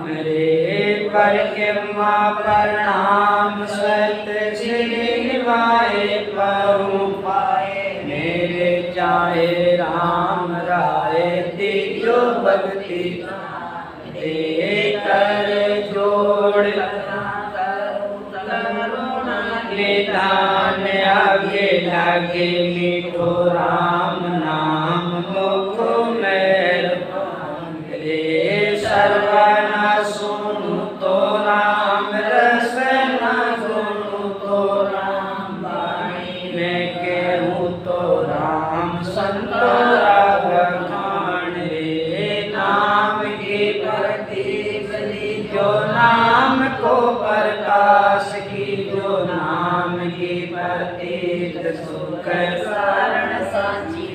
रे पर के माँ प्रणाम सत श्री निभाए परू पाए मेरे चाहे राम राय तीजो भक्ति दे कर जोड़ निधान आगे लागे मीठो राम नाम मुख मेर रे सर्वना सुनु तो राम रस न सुनु तो राम वाणी मैं कहूँ तो राम संतो राग खान रे नाम की प्रतीक जो नाम को प्रकाश की जो नाम की प्रतीक सुख सारण साची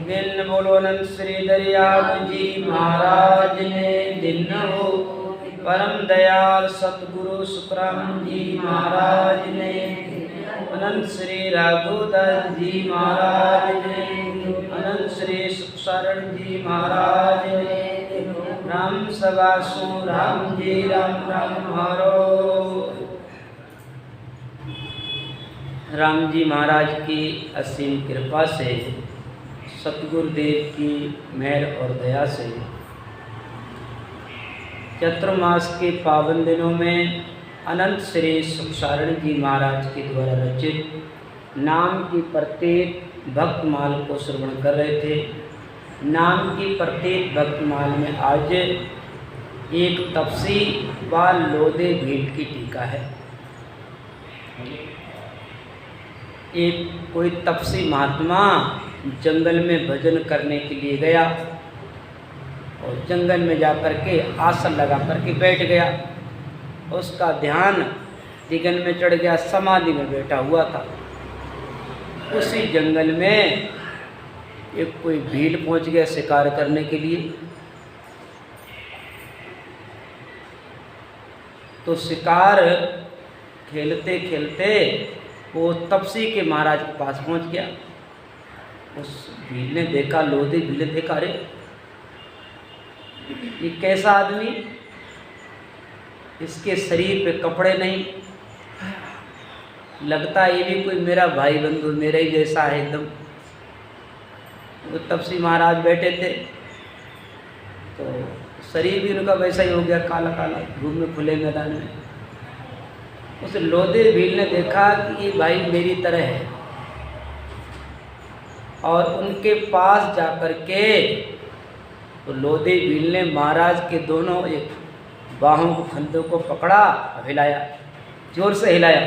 दिन बोलो अनंत श्री दरियाव जी महाराज ने दिन हो परम दयाल सतगुरु सुखराम जी महाराज ने अनंत श्री रघुदास जी महाराज ने अनंत श्री सुखशरण जी महाराज ने राम सवासु राम जी राम राम हरो। राम जी महाराज की असीम कृपा से सतगुरुदेव की मेहर और दया से चतुर्मास के पावन दिनों में अनंत श्री सुखसारण जी महाराज के द्वारा रचित नाम की प्रत्येक भक्तमाल को श्रवण कर रहे थे। नाम की प्रत्येक भक्तमाल में आज एक तपसी व लोदे भील की टीका है। एक कोई तपसी महात्मा जंगल में भजन करने के लिए गया और जंगल में जा कर के आसन लगा करके बैठ गया। उसका ध्यान दिगन में चढ़ गया, समाधि में बैठा हुआ था। उसी जंगल में एक कोई भील पहुंच गया शिकार करने के लिए। तो शिकार खेलते खेलते वो तपसी के महाराज के पास पहुंच गया। उस भील ने देखा, लोधी भील ने देखा, अरे ये कैसा आदमी, इसके शरीर पे कपड़े नहीं, लगता है ये भी कोई मेरा भाई बंधु मेरे ही जैसा है एकदम। वो तपसी महाराज बैठे थे तो शरीर भी उनका वैसा ही हो गया, काला काला, धूप में खुले मैदान में। उस लोधे भील ने देखा कि ये भाई मेरी तरह है और उनके पास जाकर के तो लोधे भील ने महाराज के दोनों एक बाहों को, कंधों को पकड़ा, हिलाया, जोर से हिलाया,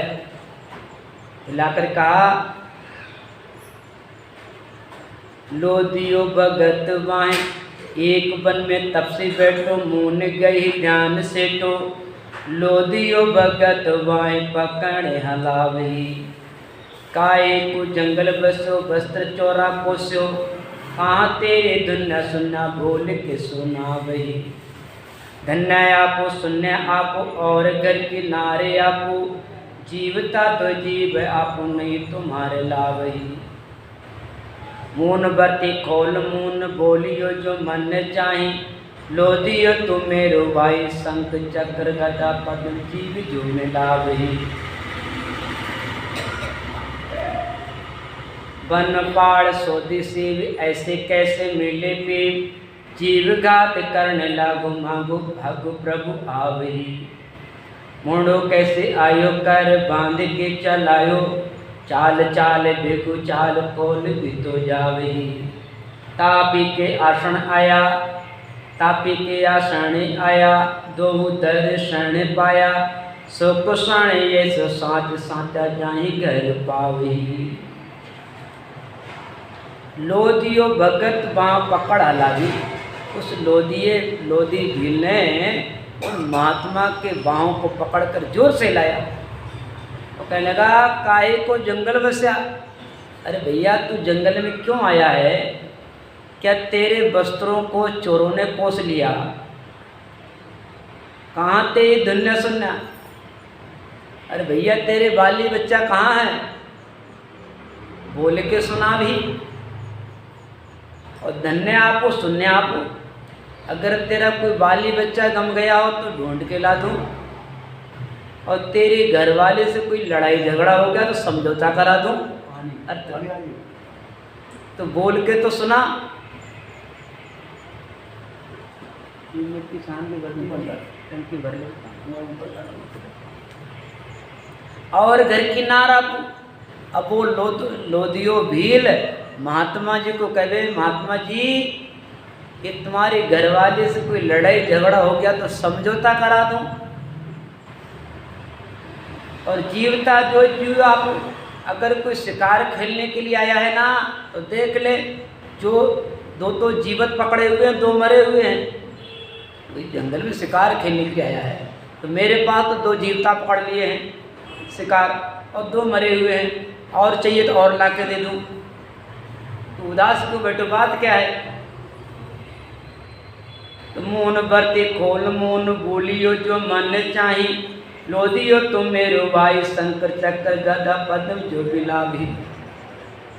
हिलाकर कहा, लोधियो भगत वाहे एक बन में तपसी बैठो, मुन गई ध्यान से तो लोधियो भगत वाहे पकड़े हलावही, काए को जंगल बसो वस्त्र चोरा पोस्यो, कहाँ तेरे दुन्ना सुन्ना बोल के सुना वही, धन्य आपो शून्य आपो और घर के नारे आपो, जीवता तो जीव आपो नहीं तुम्हारे लावही, मून बरती खोल मून बोलियो जो मन चाहे, लोधियो तुम मेरो भाई शंख चक्र गदा पद्म जीव जो में लावही, वन पाड़ सोदी शिव ऐसे कैसे मिले पे, जीव घात करने लागो मांगो भागो प्रभु आवही, मुंडो कैसे आयो कर बांध के चलायो, चाल चाल बेगु चाल खोल भी तो जावही, तापी के आसन आया, तापी के आसन आया, दो दर्शन पाया, सो कुषण ये सो साथ साचा जाहि घर पावही, लोधियो भगत बाँ पकड़ा लागी। उस लोधी भील ने उन महात्मा के बाहों को पकड़कर जोर से लाया। तो कहने लगा, काहे को जंगल बसा, अरे भैया तू जंगल में क्यों आया है, क्या तेरे वस्त्रों को चोरों ने पोस लिया, कहाँ ते धन्य सुन्ना, अरे भैया तेरे बाली बच्चा कहाँ है, बोल के सुना भी, और धन्य आपो शून्य आपो, अगर तेरा कोई बाली बच्चा गम गया हो तो ढूंढ के ला दूँ, और तेरे घर वाले से कोई लड़ाई झगड़ा हो गया तो समझौता करा दूँ। तो बोल के तो सुना। और घर की ना रखू। अब वो लोदियो भील महात्मा जी को कहे, महात्मा जी कि तुम्हारे घर वाले से कोई लड़ाई झगड़ा हो गया तो समझौता करा दूं। और जीवता जो जीव आप अगर कोई शिकार खेलने के लिए आया है ना तो देख ले, जो दो तो जीवत पकड़े हुए हैं, दो मरे हुए हैं। कोई जंगल में शिकार खेलने के लिए आया है तो मेरे पास तो दो जीवता पकड़ लिए हैं शिकार, और दो मरे हुए हैं, और चाहिए तो और ला के दे दूँ। तो उदास क्यों बैठो, बात क्या है? तो मोन बरती खोल मोन बोलियो जो मन चाही, लोदियो तुम मेरो भाई शंकर चक्र गदा पद्म जो बिला भी।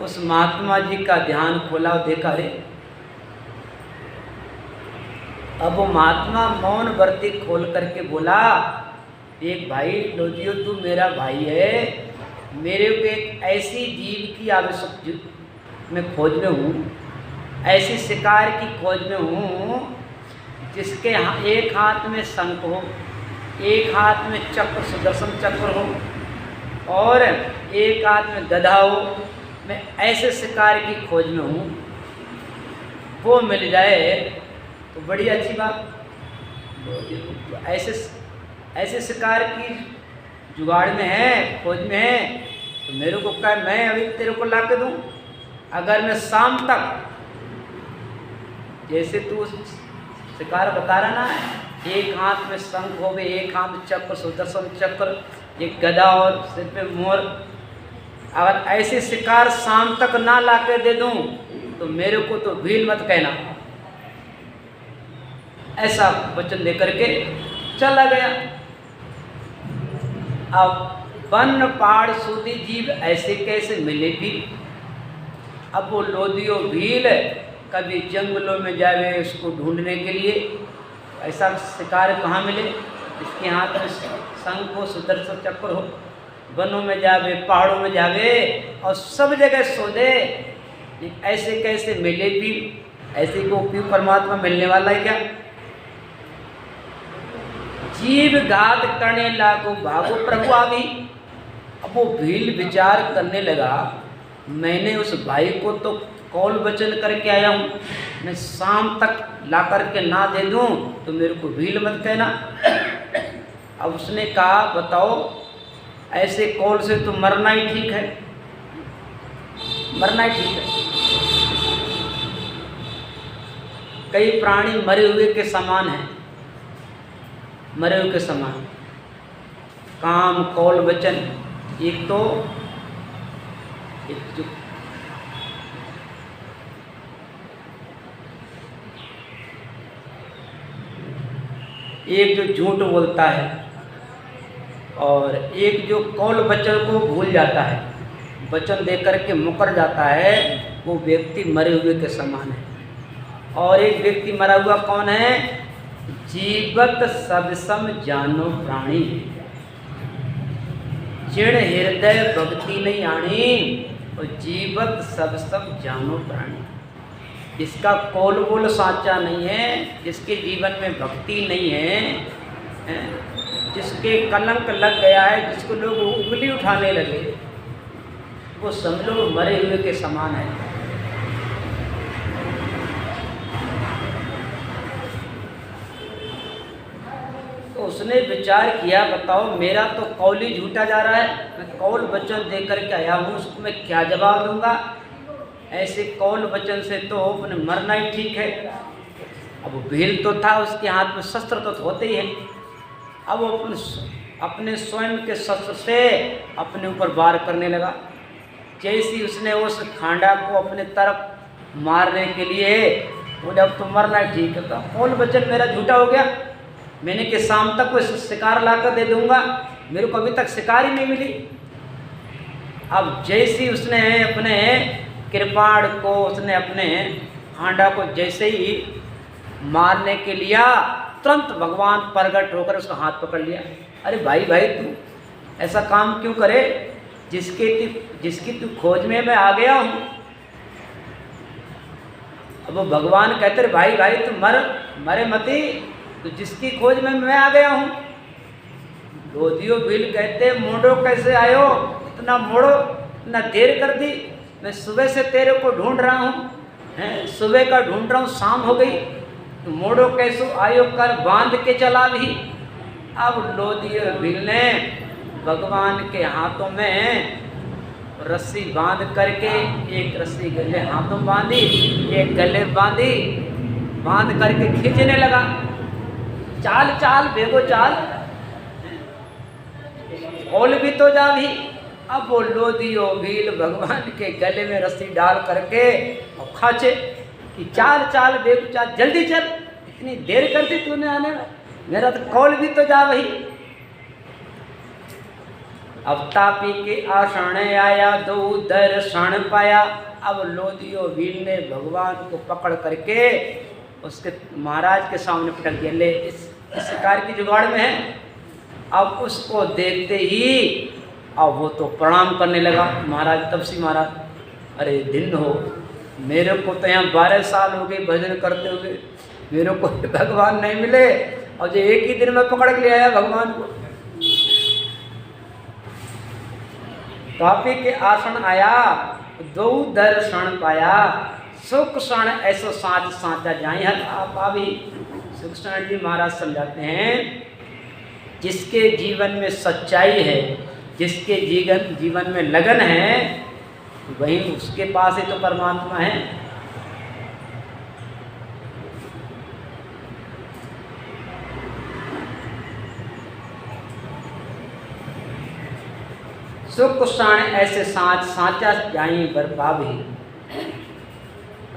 उस महात्मा जी का ध्यान खोला और देखा रे, अब वो महात्मा मौन व्रती खोल करके बोला, एक भाई लोदियो तू मेरा भाई है, मेरे को एक ऐसी जीव की आवश्यक मैं खोज में हूँ, ऐसी शिकार की खोज में हूँ जिसके एक हाथ में शंख हो, एक हाथ में चक्र सुदर्शन चक्र हो, और एक हाथ में गदा हो। मैं ऐसे शिकार की खोज में हूँ, वो मिल जाए तो बड़ी अच्छी बात। तो ऐसे शिकार की जुगाड़ में है, खोज में है, तो मेरे को क्या, मैं अभी तेरे को ला के दूँ? अगर मैं शाम तक, जैसे तू शिकार बता रहा ना, एक हाथ में शंख हो गए, एक हाथ में चक्र सुदर्शन चक्र, एक गदा और सिर पे मोर, अगर ऐसे शिकार शाम तक ना ला के दे दूँ तो मेरे को तो भील मत कहना। ऐसा वचन लेकर के चला गया। अब वन पहाड़ सूदी जीव ऐसे कैसे मिले भी? अब वो लोदियो भील कभी जंगलों में जावे उसको ढूंढने के लिए, ऐसा शिकार कहाँ मिले? इसके हाथ में शंख हो, सुदर्शन चक्र हो, वनों में जावे, पहाड़ों में जावे, और सब जगह शोधे, ऐसे कैसे मिले भी? ऐसे को क्यों परमात्मा मिलने वाला है क्या? जीव घात करने लागो भागो प्रभु आवी। अब वो भील विचार करने लगा, मैंने उस भाई को तो कौल वचन करके आया हूँ, मैं शाम तक ला करके ना दे दूँ तो मेरे को भील मत कहना। अब उसने कहा, बताओ ऐसे कौल से तो मरना ही ठीक है, मरना ही ठीक है। कई प्राणी मरे हुए के समान हैं, मरे हुए के समान। काम कौल वचन, एक तो एक जो झूठ बोलता है और एक जो कौल वचन को भूल जाता है, वचन देकर के मुकर जाता है, वो व्यक्ति मरे हुए के समान है। और एक व्यक्ति मरा हुआ कौन है? जीवत सब सम जानो प्राणी, जिण हृदय भक्ति नहीं आनी, और जीवत सब सम जानो प्राणी। जिसका कौल बोल साचा नहीं है, जिसके जीवन में भक्ति नहीं है, जिसके कलंक लग गया है, जिसको लोग उंगली उठाने लगे, वो समझो मरे हुए के समान है। तो उसने विचार किया, बताओ मेरा तो कौल ही झूठा जा रहा है, मैं कौल वचन दे करके आया हूँ, उसको मैं क्या जवाब दूंगा? ऐसे कौल वचन से तो अपने मरना ही ठीक है। अब भील तो था, उसके हाथ में शस्त्र तो होते ही हैं। अब वो अपने स्वयं के शस्त्र से अपने ऊपर वार करने लगा। जैसे उसने उस खांडा को अपने तरफ मारने के लिए बोले, अब तो मरना ही ठीक है। तो कौल वचन मेरा झूठा हो गया, मैंने कि शाम तक कोई शिकार ला कर दे दूंगा, मेरे को अभी तक शिकार ही नहीं मिली। अब जैसे उसने अपने कृपाण को, उसने अपने खांडा को जैसे ही मारने के लिया, तुरंत भगवान प्रकट होकर उसका हाथ पकड़ लिया। अरे भाई भाई तू ऐसा काम क्यों करे जिसकी तू खोज में मैं आ गया हूँ। अब वो भगवान कहते रहे भाई भाई तू मरे मती, तो जिसकी खोज में मैं आ गया हूँ। लोदियो भील कहते मोड़ो कैसे आयो, इतना मोड़ो, इतना देर कर दी, मैं सुबह से तेरे को ढूंढ रहा हूँ, हैं सुबह का ढूंढ रहा हूँ, शाम हो गई, तो मोड़ो कैसो आयो कर बांध के चला भी। अब लोदियो भील ने भगवान के हाथों में रस्सी बांध करके, एक रस्सी गले हाथों बांधी, एक गले बांधी, बांध करके खींचने लगा। चाल चाल बेगो चाल, ओल भी तो जा भी। अब वो लोदियो भील भगवान के गले में रस्सी डाल करके और खाचे कि चाल चाल बेगो चाल, जल्दी चल, इतनी देर कर दी तूने आने में, मेरा तो कौल भी तो जा वही। अब तापी के आसन आया, दो दर्शन पाया। अब लोदियो भील ने भगवान को पकड़ करके उसके महाराज के सामने पटक दिया, ले इस शिकार की जुगाड़ में है। अब उसको देखते ही अब वो तो प्रणाम करने लगा महाराज, तपसी महाराज, अरे दिन हो, मेरे को तो यहाँ 12 साल हो गए भजन करते हुए, मेरे को भगवान नहीं मिले और जो एक ही दिन में पकड़ के ले आया भगवान को। तापी के आसन आया, दो दर्शन पाया, सुख क्षण ऐसो साँच साँचा जाए हर आप अभी। सुखक्षण जी महाराज समझाते हैं, जिसके जीवन में सच्चाई है, जिसके जीवन में लगन है, वही उसके पास ही तो परमात्मा है। सुख क्षण ऐसे साँच साँचा जाई बरपा भी।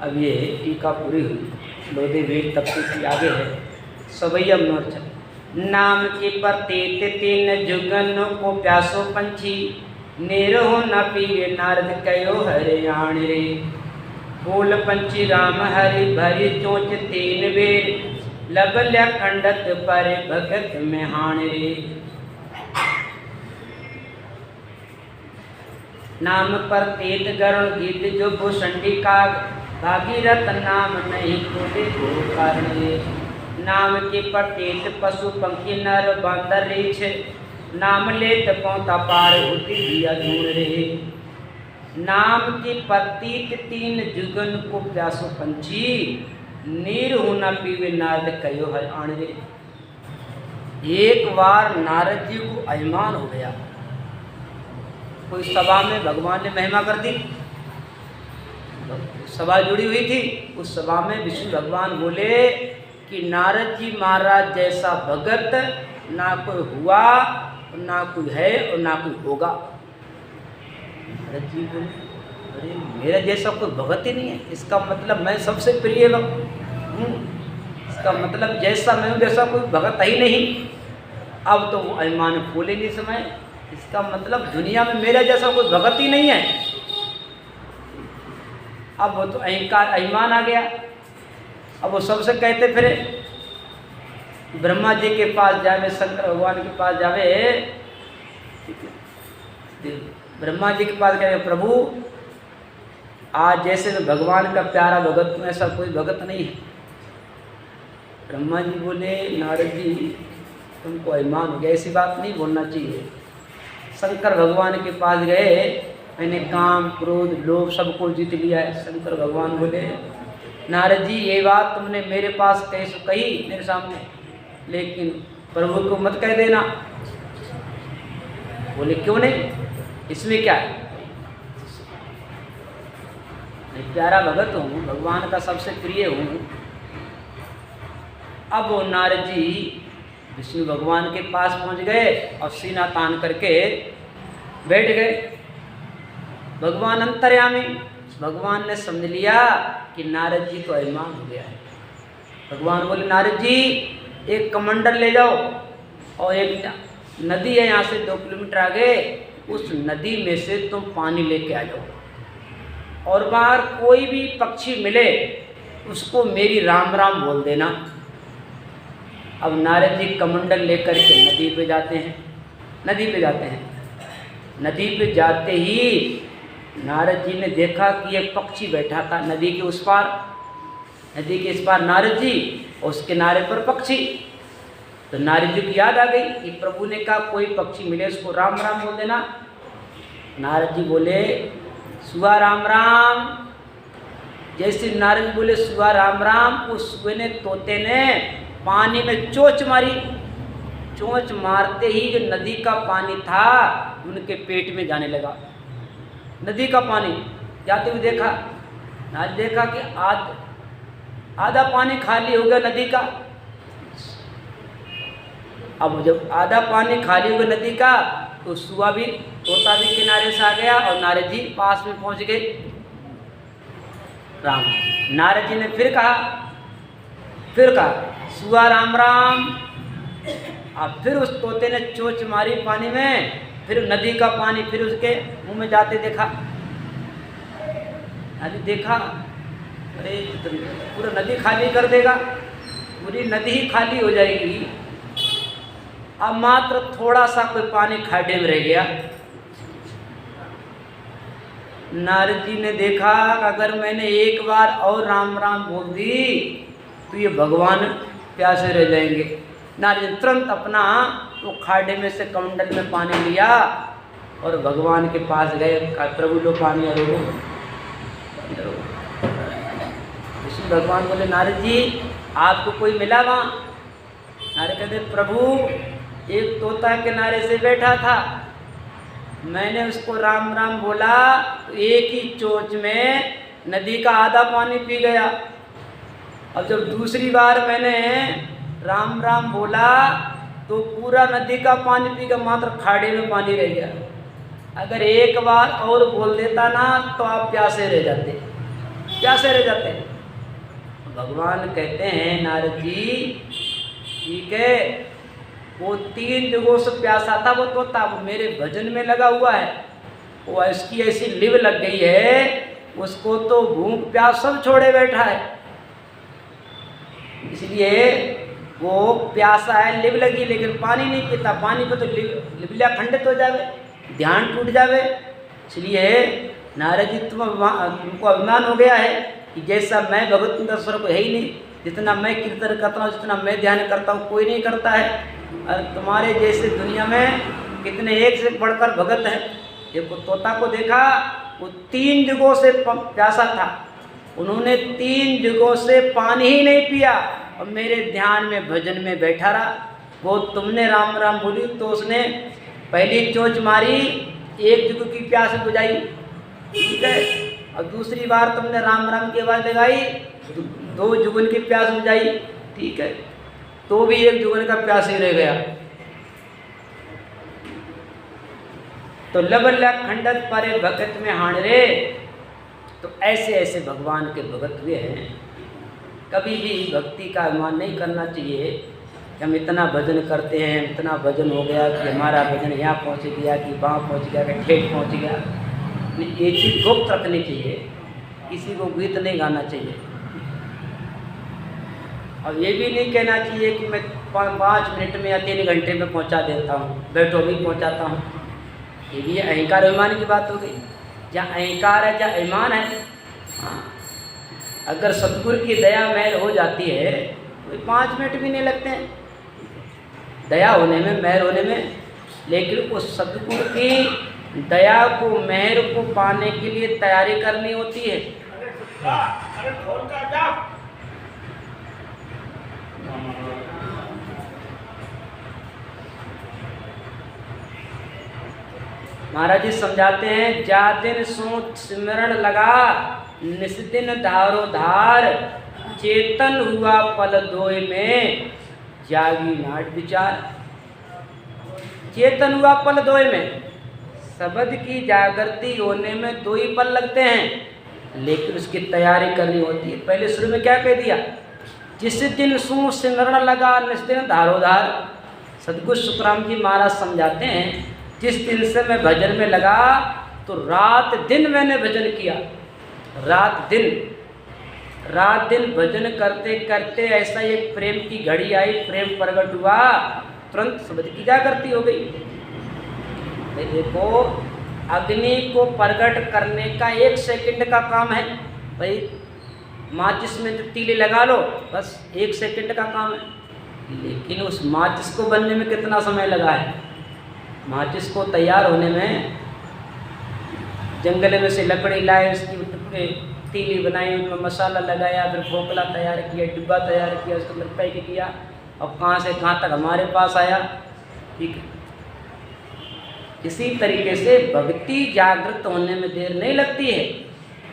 अब ये टीका पूरी हुई। लोदी भील तब से आगे है। सवैयम नोर नाम की प्रतीत तीन जुगन को प्यासो पंछी, नेरो न पीवे नारद कयो हरियाण रे। बोल पंछी राम हरि भरी चोंच तीन बेर, लबल्या खंडत पर भगत में हाण रे। नाम प्रतीत गरुण गीत जो भूषंडी काग, भागीरथ नाम नहीं कोटे को कारण रे। नाम के प्रतीत पशु पंखी नर बांदर रीछ, नाम लेत पौता पार होती दिया ढूंढ रे। नाम की प्रतीत तीन जुगन को प्यासो पंछी, नीर होना पीवे नारद कयो हर आण रे। एक बार नारद जी को अभिमान हो गया, कोई सभा में भगवान ने महिमा कर दी, सभा जुड़ी हुई थी, उस सभा में विष्णु भगवान बोले कि नारद जी महाराज जैसा भगत ना कोई हुआ, ना कोई है और ना कोई होगा। नारद जी बोले अरे मेरा जैसा कोई भगत ही नहीं है, इसका मतलब मैं सबसे प्रिय भक्त हूँ, इसका मतलब जैसा मैं हूँ जैसा कोई भगत ही नहीं। अब तो वो अभिमान बोले नहीं समय, इसका मतलब दुनिया में मेरा जैसा कोई भगत ही नहीं है। अब वो तो अहंकार अभिमान आ गया। अब वो सबसे कहते फिरे, ब्रह्मा जी के पास जावे, शंकर भगवान के पास जावे, ब्रह्मा जी के पास कहे प्रभु आज जैसे मैं भगवान का प्यारा भगत हूँ ऐसा कोई भगत नहीं है। ब्रह्मा जी बोले नारद जी तुमको अभिमान हो गया, ऐसी बात नहीं बोलना चाहिए। शंकर भगवान के पास गए, मैंने काम क्रोध लोभ सबको जीत लिया है। शंकर भगवान बोले नारद जी ये बात तुमने मेरे पास कैसे कही मेरे सामने, लेकिन प्रभु को मत कह देना। बोले क्यों नहीं, इसमें क्या है, मैं प्यारा भगत हूँ, भगवान का सबसे प्रिय हूँ। अब वो नारद जी विष्णु भगवान के पास पहुँच गए और सीना तान करके बैठ गए। भगवान अंतर्यामी, भगवान ने समझ लिया कि नारद जी को अभिमान हो गया है। भगवान बोले नारद जी एक कमंडल ले जाओ और एक नदी है यहाँ से 2 किलोमीटर आगे, उस नदी में से तुम पानी लेके आ जाओ और बाहर कोई भी पक्षी मिले उसको मेरी राम राम बोल देना। अब नारद जी कमंडल लेकर के नदी पे जाते हैं। नदी पे जाते ही नारद जी ने देखा कि एक पक्षी बैठा था नदी के उस पार। नदी के इस पार नारद जी और उस किनारे पर पक्षी। तो नारद जी की याद आ गई कि प्रभु ने कहा कोई पक्षी मिले उसको राम राम बोल देना। नारद जी बोले सुआ राम राम। जैसे नारद जी बोले सुआ राम राम, उस सुए ने तोते ने पानी में चोंच मारी। चोंच मारते ही जो नदी का पानी था उनके पेट में जाने लगा। नदी का पानी जाते हुए देखा, नारद देखा कि आधा पानी खाली हो गया नदी का। अब जब आधा पानी खाली हो गया नदी का तो सुआ भी तोता भी किनारे से आ गया और नारद जी पास में पहुंच गए। राम नारद जी ने फिर कहा सुआ राम राम। अब फिर उस तोते ने चोंच मारी पानी में, फिर नदी का पानी फिर उसके मुंह में जाते देखा। अरे देखा, अरे पूरा नदी खाली कर देगा, पूरी नदी ही खाली हो जाएगी। अब मात्र थोड़ा सा कोई पानी खाड्डे में रह गया। नारद जी ने देखा अगर मैंने एक बार और राम राम बोल दी तो ये भगवान प्यासे रह जाएंगे। नारद जी तुरंत अपना वो खाड्डे में से कमंडल में पानी लिया और भगवान के पास गए। प्रभु लो पानी अरो। विष्णु भगवान बोले नारद जी आपको कोई मिला वहाँ? नारद कहते प्रभु एक तोता किनारे से बैठा था, मैंने उसको राम राम बोला तो एक ही चोंच में नदी का आधा पानी पी गया। अब जब दूसरी बार मैंने राम राम बोला तो पूरा नदी का पानी पी गया, मात्र खाड़े में पानी रह गया। अगर एक बार और बोल देता ना तो आप प्यासे रह जाते। भगवान कहते हैं नारद जी ठीक है, वो 3 जगहों से प्यासा था वो तोता, वो मेरे भजन में लगा हुआ है। वो इसकी ऐसी लिव लग गई है उसको तो भूख प्यास सब छोड़े बैठा है, इसलिए वो प्यासा है, लिव लगी लेकिन पानी नहीं पीता। पानी पे तो लिवलिया खंडित हो जावे, ध्यान टूट जावे। इसलिए नारद जी तुमको अभिमान हो गया है कि जैसा मैं भगवत का स्वरूप है ही नहीं, जितना मैं कीर्तन करता हूँ जितना मैं ध्यान करता हूँ कोई नहीं करता है। और तुम्हारे जैसे दुनिया में कितने एक से बढ़कर भगत हैं। देखो तोता को देखा, वो 3 जगहों से प्यासा था, उन्होंने 3 जगहों से पानी ही नहीं पिया और मेरे ध्यान में भजन में बैठा रहा। वो तुमने राम राम बोली तो उसने पहली चोंच मारी, एक जुग की प्यास बुझाई, ठीक है, और दूसरी बार तुमने राम राम की आवाज़ लगाई तो 2 जुगन की प्यास बुझाई, ठीक है, तो भी 1 जुगन का प्यास ही रह गया। तो लबल्ला खंडत परे भगत में हाण रे। तो ऐसे ऐसे भगवान के भगत हुए हैं। कभी भी भक्ति का अभिमान नहीं करना चाहिए कि हम इतना भजन करते हैं, इतना भजन हो गया कि हमारा भजन यहाँ पहुँच गया कि वहाँ पहुँच गया कि ठेठ पहुँच गया। ये चीज़ गुप्त रखनी चाहिए, किसी को गीत नहीं गाना चाहिए। और ये भी नहीं कहना चाहिए कि मैं 5 मिनट में या 3 घंटे में पहुँचा देता हूँ, बैठो भी पहुँचाता हूँ। ये भी अहंकार अभिमान की बात हो गई। जहाँ अहंकार है जहाँ अभिमान है। हाँ, अगर सतगुरु की दया महर हो जाती है तो 5 मिनट भी नहीं लगते हैं दया होने में, महर होने में। लेकिन उस सतगुरु की दया को, महर को पाने के लिए तैयारी करनी होती है। महाराज जी समझाते हैं जा दिन सो सिमरण लगा निस्दिन धारो धार, चेतन हुआ पल दोय में जागी नाट विचार। चेतन हुआ पल दोय में, शब्द की जागृति होने में 2 ही पल लगते हैं, लेकिन उसकी तैयारी करनी होती है। पहले शुरू में क्या कह दिया, जिस दिन सू सिमरण लगा निस्दिन धारो धार। सदगुरु सुखराम जी महाराज समझाते हैं जिस दिन से मैं भजन में लगा तो रात दिन मैंने भजन किया, रात दिन। रात दिन भजन करते करते ऐसा एक प्रेम की घड़ी आई, प्रेम प्रकट हुआ, तुरंत शब्द की जागृति हो गई। भाई देखो, अग्नि को प्रकट करने का 1 सेकंड का काम है। भाई माचिस में तो तीली लगा लो, बस 1 सेकंड का काम है। लेकिन उस माचिस को बनने में कितना समय लगा है? माचिस को तैयार होने में जंगल में से लकड़ी लाए, उसकी तीली बनाई, उनमें मसाला लगाया, फिर खोखला तैयार किया, डिब्बा तैयार किया, उसके अंदर पैक किया, और कहाँ से कहाँ तक हमारे पास आया। ठीक है, इसी तरीके से भक्ति जागृत होने में देर नहीं लगती है,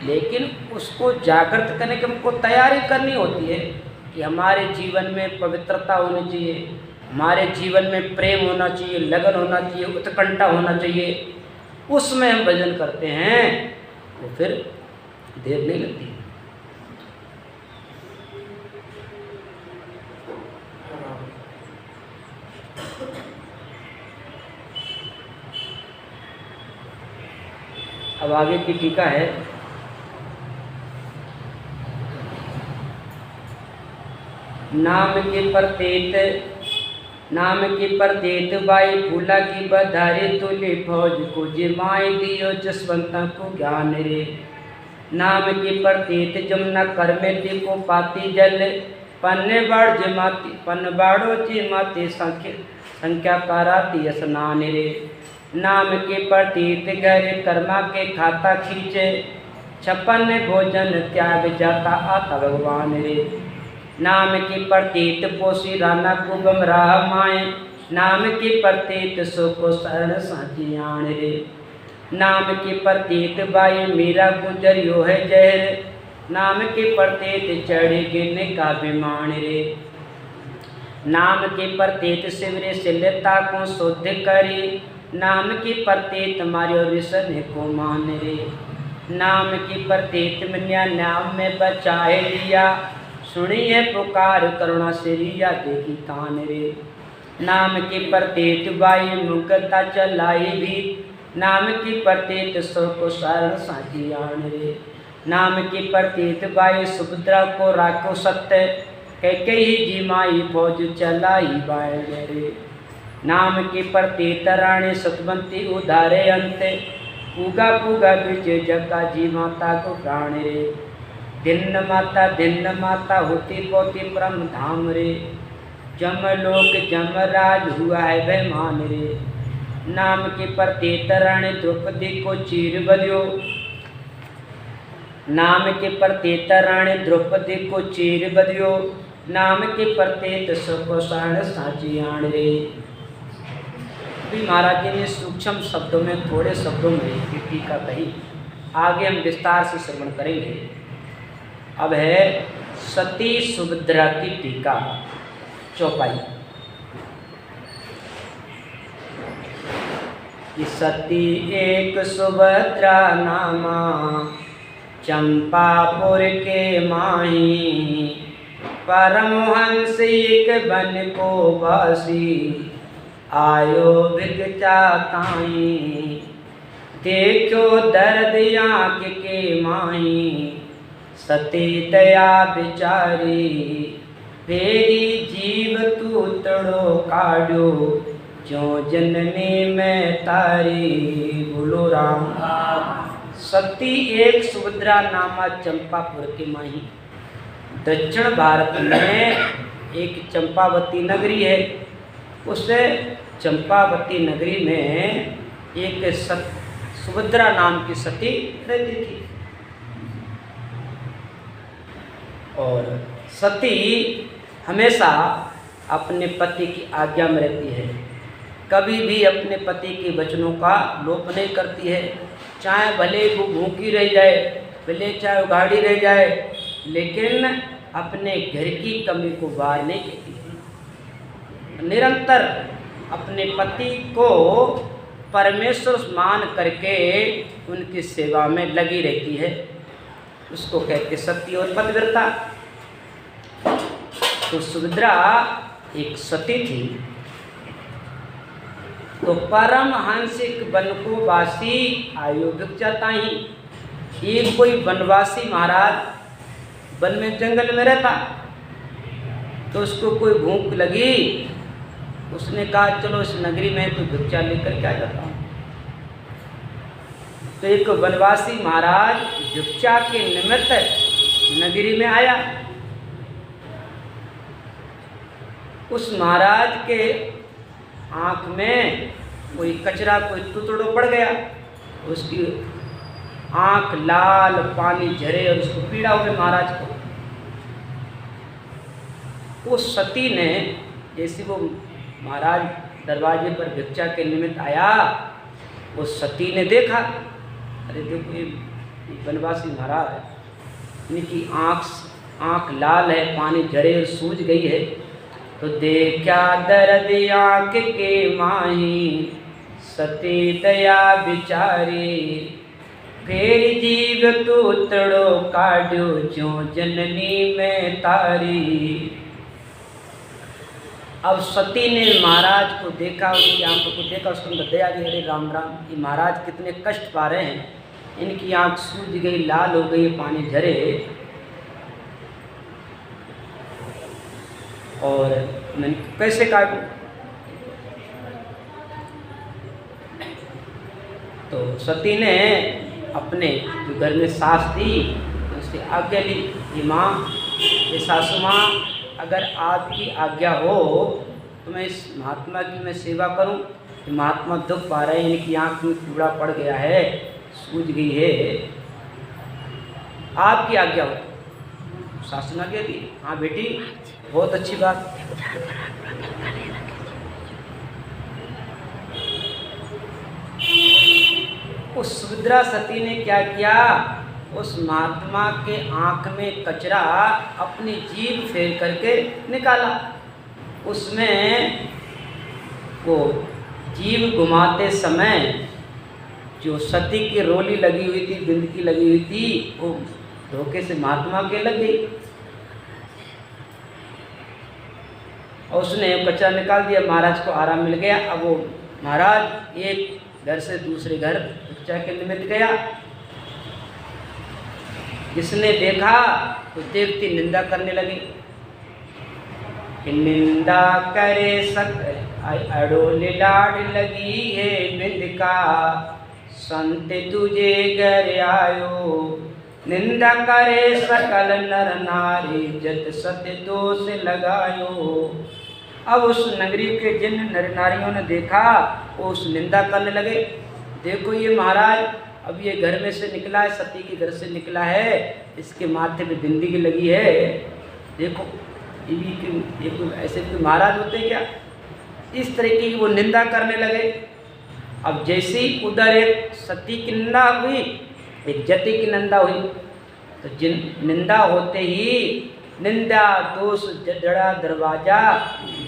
लेकिन उसको जागृत करने की हमको तैयारी करनी होती है कि हमारे जीवन में पवित्रता होनी चाहिए, हमारे जीवन में प्रेम होना चाहिए, लगन होना चाहिए, उत्कंठा होना चाहिए। उसमें हम भजन करते हैं तो फिर देर नहीं लगती। अब आगे की टीका है। नाम के परतेत बाई फूला की बधारे तुले फौज को जिमाए दियो जसवंता को ज्ञान रे। नाम के परतेत जमुना कर में देखो पाती जल पन्ने बाड़ जमाती पन बाड़ो जमाते संख्या कराती स्नान रे। नाम के परतेत घर कर्मा के खाता खींचे 56 भोजन त्याग जाता आता भगवान रे। नाम की परतीत पोसी राना को गमराह माए नाम की परतीत सो को शरण साजियाण रे। नाम की परतीत बाई मीरा गुजरियो है जहर नाम की परतीत चढ़े गिरने का विमान रे। नाम की परतीत शिवरे सिलता को शुद्ध करी नाम की परतीत मारियो रिसन को मान रे। नाम की परतीत मन्या नाम में बचाए लिया सुनी है पुकार करुणा सिरिया देखी तान रे। नाम की परतेत बाई मुकता चलाई भी नाम की परतेत सो को शरण साजियान रे। नाम की परतेत बाई सुभद्रा को राखो सत्य कैकेयी जी माई फौज चलाई बाय रे। नाम की परतेत रानी सतवंती उधारे अंत पूगा पूगा बिचे जगा जी माता को प्राण रे। दिन माता होती पोती परम धाम रे। जमलोक जमराज हुआ है बेमान रे। नाम की परतेत रानी द्रौपदी को चीर बदियो नाम के परतेत रानी द्रौपदी को चीर बदियो नाम के परतेत सको शरण साजियाण रे। अभी महाराज जी ने सूक्ष्म शब्दों में थोड़े शब्दों में टीका कही, आगे हम विस्तार से श्रवण करेंगे। अब है सती सुभद्रा की टीका चौपाई। कि सती एक सुभद्रा नामा चंपापुर के माही परमहंस एक बन को वासी आयो भिक्षा ताई। देखो दर्द आँख के माही सती दया बिचारी तेरी जीव तू तड़ो काढ़ो जो जननी में तारी। बोलो राम। सती एक सुभद्रा नामा चंपापुर की माही। दक्षिण भारत में एक चंपावती नगरी है। उस चंपावती नगरी में एक सुभद्रा नाम की सती रहती थी। और सती हमेशा अपने पति की आज्ञा में रहती है, कभी भी अपने पति के वचनों का लोप नहीं करती है। चाहे भले वो भूखी रह जाए, भले चाहे उघाड़ी रह जाए, लेकिन अपने घर की कमी को बाहर नहीं कहती है। निरंतर अपने पति को परमेश्वर मान करके उनकी सेवा में लगी रहती है। उसको कहते सती और पतिव्रता। तो सुभद्रा एक सती थी। तो परमहंसिक वन को वासी आयोगिक जाता ही। एक कोई वनवासी महाराज वन में जंगल में रहता। तो उसको कोई भूख लगी, उसने कहा चलो इस नगरी में तो भिक्षा लेकर क्या जाता हूँ। तो एक वनवासी महाराज भिक्षा के निमित्त नगरी में आया। उस महाराज के आँख में कोई कचरा, कोई टुकड़ो पड़ गया, उसकी आँख लाल, पानी झरे और उसको पीड़ा हुए महाराज को। उस सती ने, जैसे वो महाराज दरवाजे पर भिक्षा के निमित्त आया, उस सती ने देखा, अरे देखो ये वनवासी महाराज है, इनकी आँख लाल है, पानी झरे और सूज गई है। तो देखा दर्द आँख के माही, सती दया बिचारी, फिर जीव तू तड़ो काढ़ो जो जननी में तारी। अब सती ने महाराज को देखा, उनकी आंखों को देखा, उसके अंदर दया गई, अरे राम राम, ये महाराज कितने कष्ट पा रहे हैं, इनकी आंख सूज गई, लाल हो गई, पानी झरे, और मैंने कैसे काटूं। तो सती ने अपने जो घर में सास थी उससे आज्ञा ली, ये माँ, ये सासू माँ, अगर आपकी आज्ञा हो तो मैं इस महात्मा की मैं सेवा करूं। ये महात्मा दुख पा रहे हैं, इनकी आँख में कीड़ा पड़ गया है, सूज गई है, आपकी आज्ञा हो। सासू ने आज्ञा दी, हाँ बेटी, बहुत अच्छी बात। उस सुभद्रा सती ने क्या किया, उस महात्मा के आँख में कचरा अपनी जीभ फेर करके निकाला। उसमें वो जीभ घुमाते समय जो सती की रोली लगी हुई थी, बिंदकी लगी हुई थी, वो धोखे से महात्मा के लग गई और उसने कचरा निकाल दिया। महाराज को आराम मिल गया। अब वो महाराज एक घर से दूसरे घर भिक्षा के निमित्त गया। जिसने देखा तो देखती निंदा करने लगी, निंदा करे सक अड़ोले लाड लगी है बिंदिका, संत तुझे घर आयो, निंदा करे सकल नर नारी, जत सत्य दोष लगायो। अब उस नगरी के जिन नर नारियों ने देखा वो उस निंदा करने लगे, देखो ये महाराज अब ये घर में से निकला है, सती के घर से निकला है, इसके माथे पे बिंदी लगी है, देखो ये ऐसे कोई महाराज होते क्या। इस तरीके की वो निंदा करने लगे। अब जैसे ही उधर एक सती की निंदा हुई, एक जति की निंदा हुई, तो जिन निंदा होते ही निंदा दोष जड़ा दरवाजा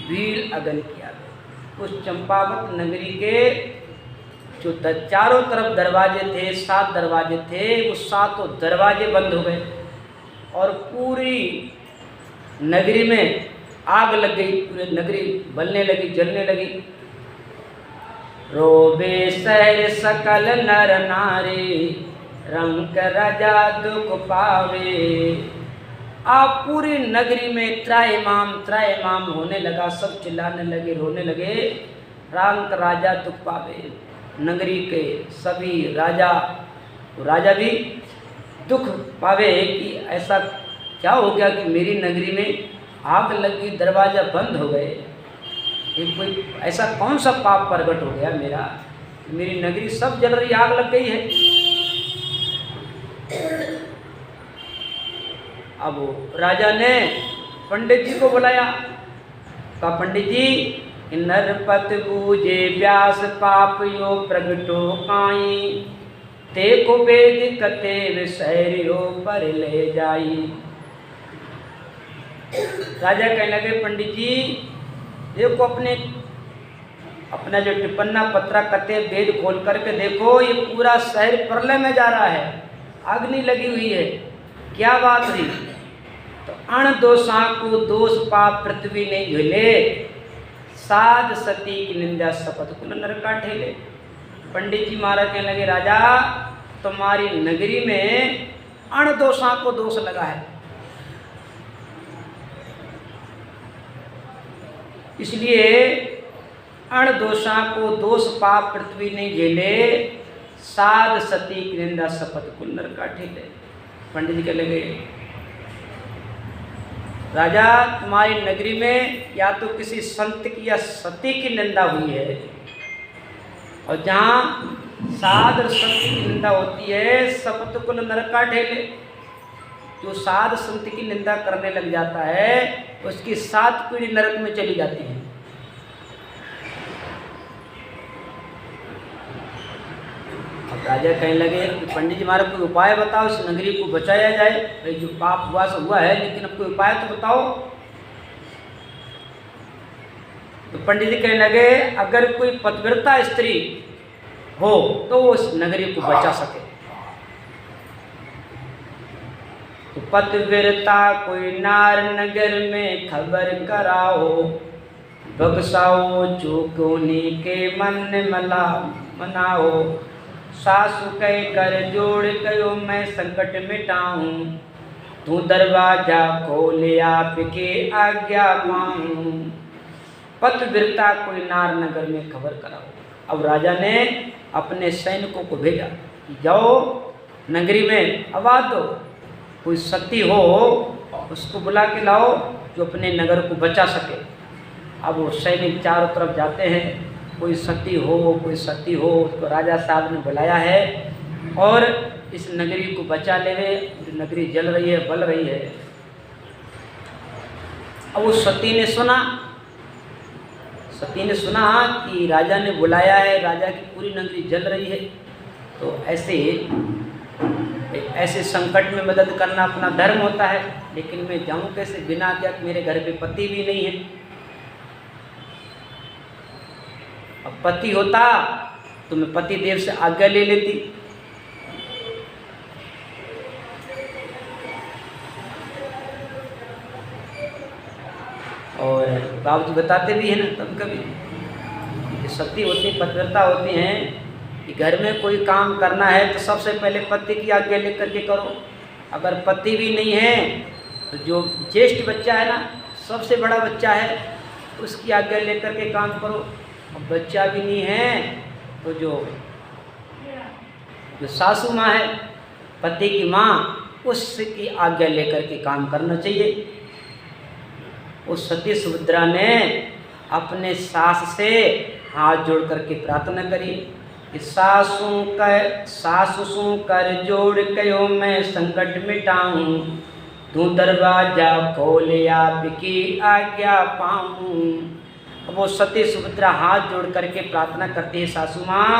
भीड़ अगन किया गया। उस चंपावत नगरी के जो चारों तरफ दरवाजे थे, 7 दरवाजे थे, वो 7 दरवाजे बंद हो गए और पूरी नगरी में आग लग गई, पूरी नगरी बलने लगी, जलने लगी। रोबे शहर सकल नर नारी, रंग राजा दुख पावे। आप पूरी नगरी में त्रायमाम होने लगा, सब चिल्लाने लगे, रोने लगे, रंग राजा दुख पावे। नगरी के सभी राजा भी दुख पावे कि ऐसा क्या हो गया कि मेरी नगरी में आग लगी, दरवाजा बंद हो गए, ये कोई ऐसा कौन सा पाप प्रगट हो गया मेरा, मेरी नगरी सब जल रही, आग लग गई है। अब राजा ने पंडित जी को बुलाया, कहा पंडित जी, नरपत बूझे व्यास पाप यो प्रगटो काई, ते को वेद कते विषयो पर ले जाई। राजा कहने लगे पंडित जी देखो, अपना जो टिप्पना पत्रा कते वेद खोल करके देखो, ये पूरा शहर प्रलय में जा रहा है, अग्नि लगी हुई है, क्या बात हुई। तो अण दोषा को दोष पाप पृथ्वी ने झूले, साध सती की निंदा शपथ को नरका ठेले। पंडित जी महाराज कहने लगे राजा, तुम्हारी नगरी में अण दोषा को दोष लगा है, इसलिए अण दोषा को दोष पाप पृथ्वी नहीं झेले, साध सती की निंदा शपथ को नर काटे ले। पंडित जी कह लगे राजा तुम्हारी नगरी में या तो किसी संत की या सती की निंदा हुई है, और जहाँ साध और सती की निंदा होती है शपथ कुल नरक का ढेले। जो साध संत की निंदा करने लग जाता है उसकी 7 पीढ़ी नरक में चली जाती है। अब राजा कहने लगे कि पंडित जी हमारा कोई उपाय बताओ, इस नगरी को बचाया जाए। भाई जो पाप हुआ सो हुआ है, लेकिन अब कोई उपाय तो बताओ। तो पंडित जी कहने लगे अगर कोई पतिव्रता स्त्री हो तो वो उस नगरी को बचा सके। तो पतिव्रता कोई नार नगर में खबर कराओ, बगसाओ जो कोनी के मन मला मनाओ। सासु कह कर जोड़ कयो मैं संकट मिटाऊं, तू दरवाजा खोले आपके आज्ञा पाऊं। पतिव्रता कोई नार नगर में खबर कराओ। अब राजा ने अपने सैनिकों को भेजा कि जाओ नगरी में आवाज दो, कोई सती हो उसको बुला के लाओ जो अपने नगर को बचा सके। अब वो सैनिक चारों तरफ जाते हैं, कोई सती हो कोई सती हो, तो राजा साहब ने बुलाया है और इस नगरी को बचा लेवे। नगरी जल रही है, बल रही है। अब वो सती ने सुना कि राजा ने बुलाया है, राजा की पूरी नगरी जल रही है, तो ऐसे संकट में मदद करना अपना धर्म होता है। लेकिन मैं जाऊं कैसे बिना आज्ञा, मेरे घर पे पति भी नहीं है। अब पति होता तो मैं पति देव से आज्ञा ले लेती। और बाबू जी बताते भी हैं ना तब कभी सती होती पतिव्रता होती हैं कि घर में कोई काम करना है तो सबसे पहले पति की आज्ञा लेकर के करो। अगर पति भी नहीं है तो जो ज्येष्ठ बच्चा है ना, सबसे बड़ा बच्चा है, उसकी आज्ञा लेकर के काम करो। अब बच्चा भी नहीं है तो जो सासू माँ है, पति की माँ, उसकी आज्ञा लेकर के काम करना चाहिए। उस सती सुभद्रा ने अपने सास से हाथ जोड़ करके प्रार्थना करी कि सासु सु कर जोड़ कयो मैं संकट मिटाऊं, तू दरवाजा खोले आपकी आज्ञा पाऊं। अब वो सती सुभद्रा हाथ जोड़ करके प्रार्थना करती है, सासू माँ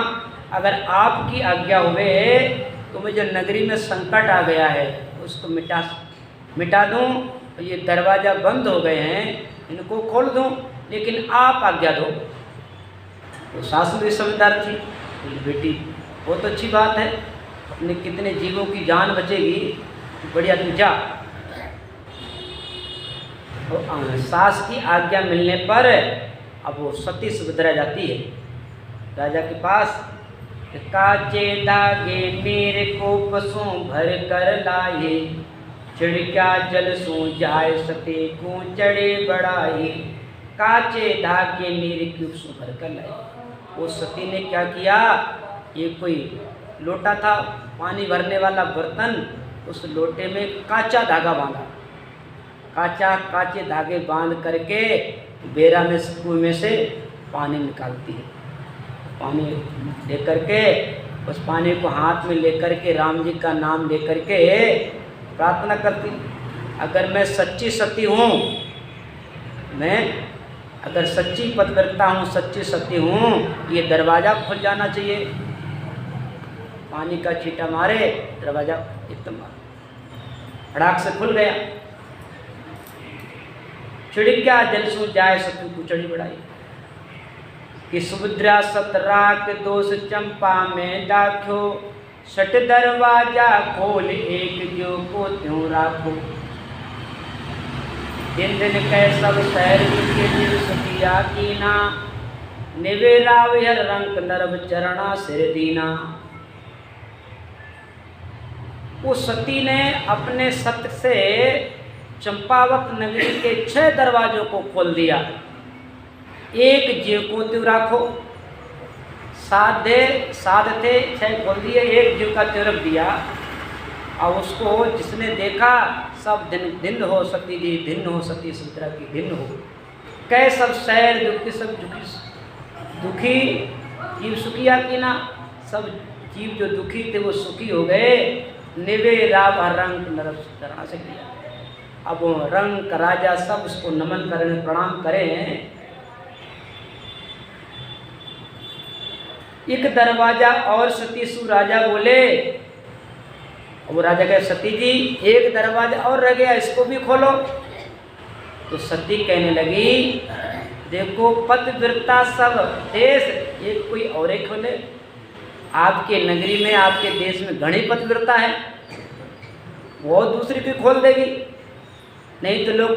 अगर आपकी आज्ञा हुए तो मुझे नगरी में संकट आ गया है उसको मिटा दूं, तो ये दरवाज़ा बंद हो गए हैं इनको खोल दूं, लेकिन आप आज्ञा दो। तो सासू भी समझदार थी, बेटी बहुत अच्छी बात है, अपने कितने जीवों की जान बचेगी, बढ़िया तू जा। तो सास की आज्ञा मिलने पर अब वो सती सुभद्रा जाती है राजा के पास। काचे धागे मेरे को पसों भर कर लाए, छिड़क्या जल सू जाए सते को चढ़े बढ़ाए। काचे धागे मेरे क्यों सू भर कर लाए। वो सती ने क्या किया, ये कोई लोटा था पानी भरने वाला बर्तन, उस लोटे में काचा धागा बांधा, काचे धागे बांध करके बेरा में कुएं में से पानी निकालती है। पानी लेकर के उस पानी को हाथ में लेकर के राम जी का नाम लेकर के प्रार्थना करती। अगर मैं सच्ची सती हूँ, मैं अगर सच्ची पतिव्रता हूँ, सच्ची सती हूँ, ये दरवाज़ा खुल जाना चाहिए। पानी का छींटा मारे, दरवाज़ा एकदम फड़ाक से खुल गया। छिड़क्या जल सू जाए सतु को चढ़ी बढ़ाई। कि सुभद्रा सतराक दोष चंपा में दाख्यो, सट दरवाजा खोल एक जो को त्यों राखो। दिन दिन कह सब शहर के दिल सतिया कीना, निवेरा विहर रंग नरव चरणा सिर दीना। उस सती ने अपने सत्य से चंपावत नगरी के 6 दरवाजों को खोल दिया। एक जीव को त्यों राखो। सात थे 6 खोल दिए, एक जीव का त्यों रख दिया। और उसको जिसने देखा सब भिन्न हो सकती थी, भिन्न हो सकती सुतरा की भिन्न हो। कै सब शैर दुखी, सब दुखी जीव सुखिया की ना, सब जीव जो दुखी थे वो सुखी हो गए। निवे राव रंग नरक तरह से किया। अब वो रंग का राजा सब उसको नमन करें, प्रणाम करें। एक दरवाजा और सतीसु राजा बोले, वो राजा कहे सती जी एक दरवाजा और रह गया, इसको भी खोलो। तो सती कहने लगी देखो पतिव्रता सब देश, एक कोई और एक खोले। आपके नगरी में, आपके देश में घनी पतिव्रता है, वो दूसरी भी खोल देगी। नहीं तो लोग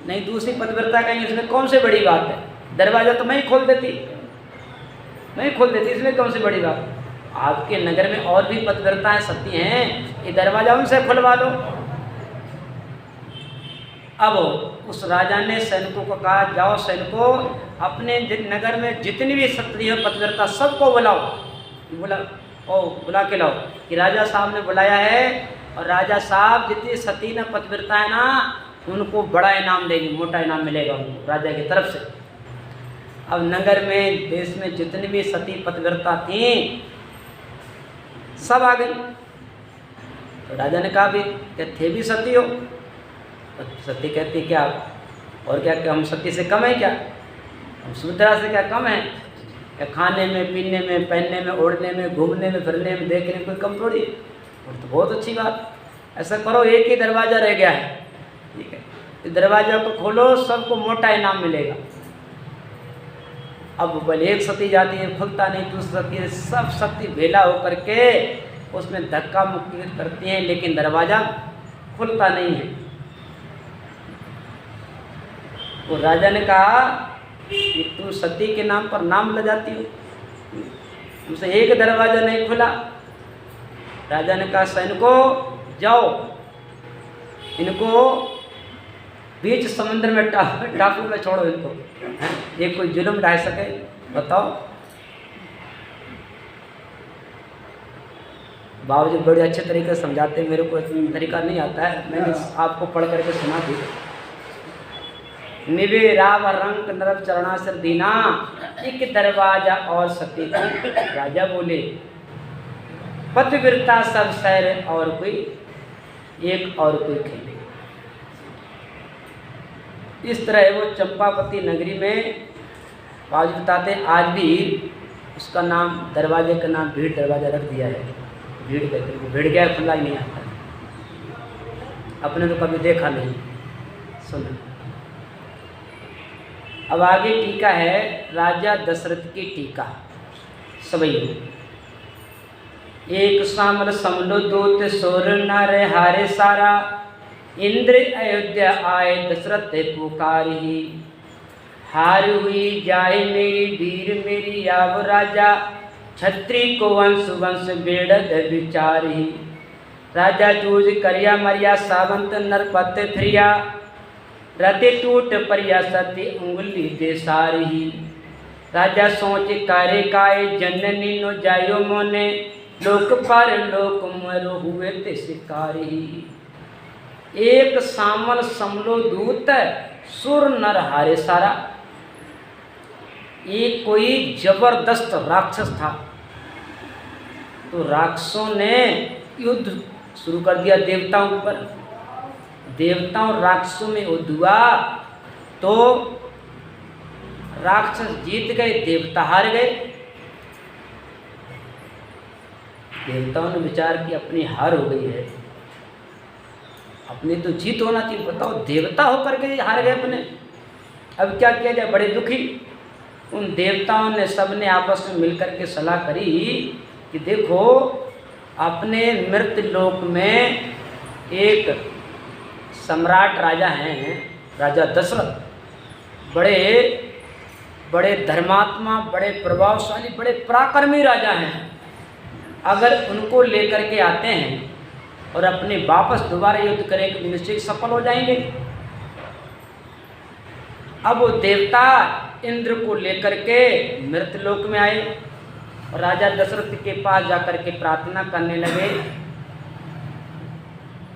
नहीं दूसरी पतिव्रता कहेंगे, इसमें कौन सी बड़ी बात है, दरवाजा तो मैं ही खोल देती, इसमें कौन सी बड़ी बात। आपके नगर में और भी पतिव्रताएं सती हैं, ये दरवाजा उनसे खुलवा लो। अब उस राजा ने सैनिकों को कहा जाओ सैनिकों, अपने नगर में जितनी भी सती है पतिव्रता सबको बुलाओ, बुला के लाओ कि राजा साहब ने बुलाया है। और राजा साहब जितनी सती न पतिव्रता है ना, उनको बड़ा इनाम देंगे, मोटा इनाम मिलेगा उनको राजा की तरफ से। अब नगर में देश में जितनी भी सती पतिव्रता थी सब आ गई। तो राजा ने कहा भी क्या थे भी सती हो? तो सती कहती क्या और क्या हम सती से कम है क्या, हम सुमित्रा से क्या कम है? क्या खाने में, पीने में, पहनने में, ओढ़ने में, घूमने में, फिरने में, देखने में कोई कम थोड़ी। और तो बहुत अच्छी बात, ऐसा करो एक ही दरवाज़ा रह गया है, ठीक है, तो दरवाज़ा को खोलो, सबको मोटा इनाम मिलेगा। अब पहले एक सती जाती है, खुलता नहीं, दूसरी सती, सब सती भेला होकर के उसमें धक्का मुक्की करती हैं, लेकिन दरवाज़ा खुलता नहीं है। वो राजा ने कहा कि तुम सती के नाम पर नाम ले जाती हो, तुमसे एक दरवाज़ा नहीं खुला। राजा ने कहा सैनिकों जाओ, इनको बीच समुद्र में टापू में छोड़ो, इनको ये कोई जुल्म ढाई सके, बताओ। बाबूजी बड़े अच्छे तरीके से समझाते, मेरे को तरीका नहीं आता है, मैंने आपको पढ़ करके सुना दी। निवे राव रंग नरक चरणा सर दीना, एक दरवाजा और सती को। राजा बोले पतिव्रता सब शहर और कोई एक और कोई खेले। इस तरह वो चंपावती नगरी में आज बताते आज भी उसका नाम, दरवाजे का नाम भीड़ दरवाजा रख दिया है। भीड़ कहते हैं, भीड़ गया खुला ही नहीं आता, अपने तो कभी देखा नहीं सुना। अब आगे टीका है राजा दशरथ की टीका। सबई एक सामल समलो दूत सोर नर हारे सारा, इंद्र अयोध्या आए दशरथ पुकारी। हार हुई जाए मेरी वीर मेरी याव राजा, छत्री को वंश वंश बेड़द विचारी। राजा जूझ करिया मरिया सावंत नरपत फ्रिया, रति टूट परिया सती उंगली दे सारी। राजा सोच कारे काए जननी नो जायो मोने, लोक पर लोक मरो हुए ते शिकारी। एक सामल समलो दूत सुर नर हारे सारा। एक कोई जबरदस्त राक्षस था, तो राक्षसों ने युद्ध शुरू कर दिया देवताओं पर। देवताओं राक्षसों में युद्ध हुआ तो राक्षस जीत गए, देवता हार गए। देवताओं ने विचार किया अपनी हार हो गई है, अपनी तो जीत होना चाहिए, बताओ देवता होकर के हार गए अपने, अब क्या किया जाए, बड़े दुखी। उन देवताओं ने सबने आपस में मिलकर के सलाह करी कि देखो अपने मृत लोक में एक सम्राट राजा हैं, राजा दशरथ, बड़े बड़े धर्मात्मा, बड़े प्रभावशाली, बड़े पराक्रमी राजा हैं। अगर उनको लेकर के आते हैं और अपने वापस दोबारा युद्ध करें तो निश्चय सफल हो जाएंगे। अब वो देवता इंद्र को लेकर के मृतलोक में आए और राजा दशरथ के पास जाकर के प्रार्थना करने लगे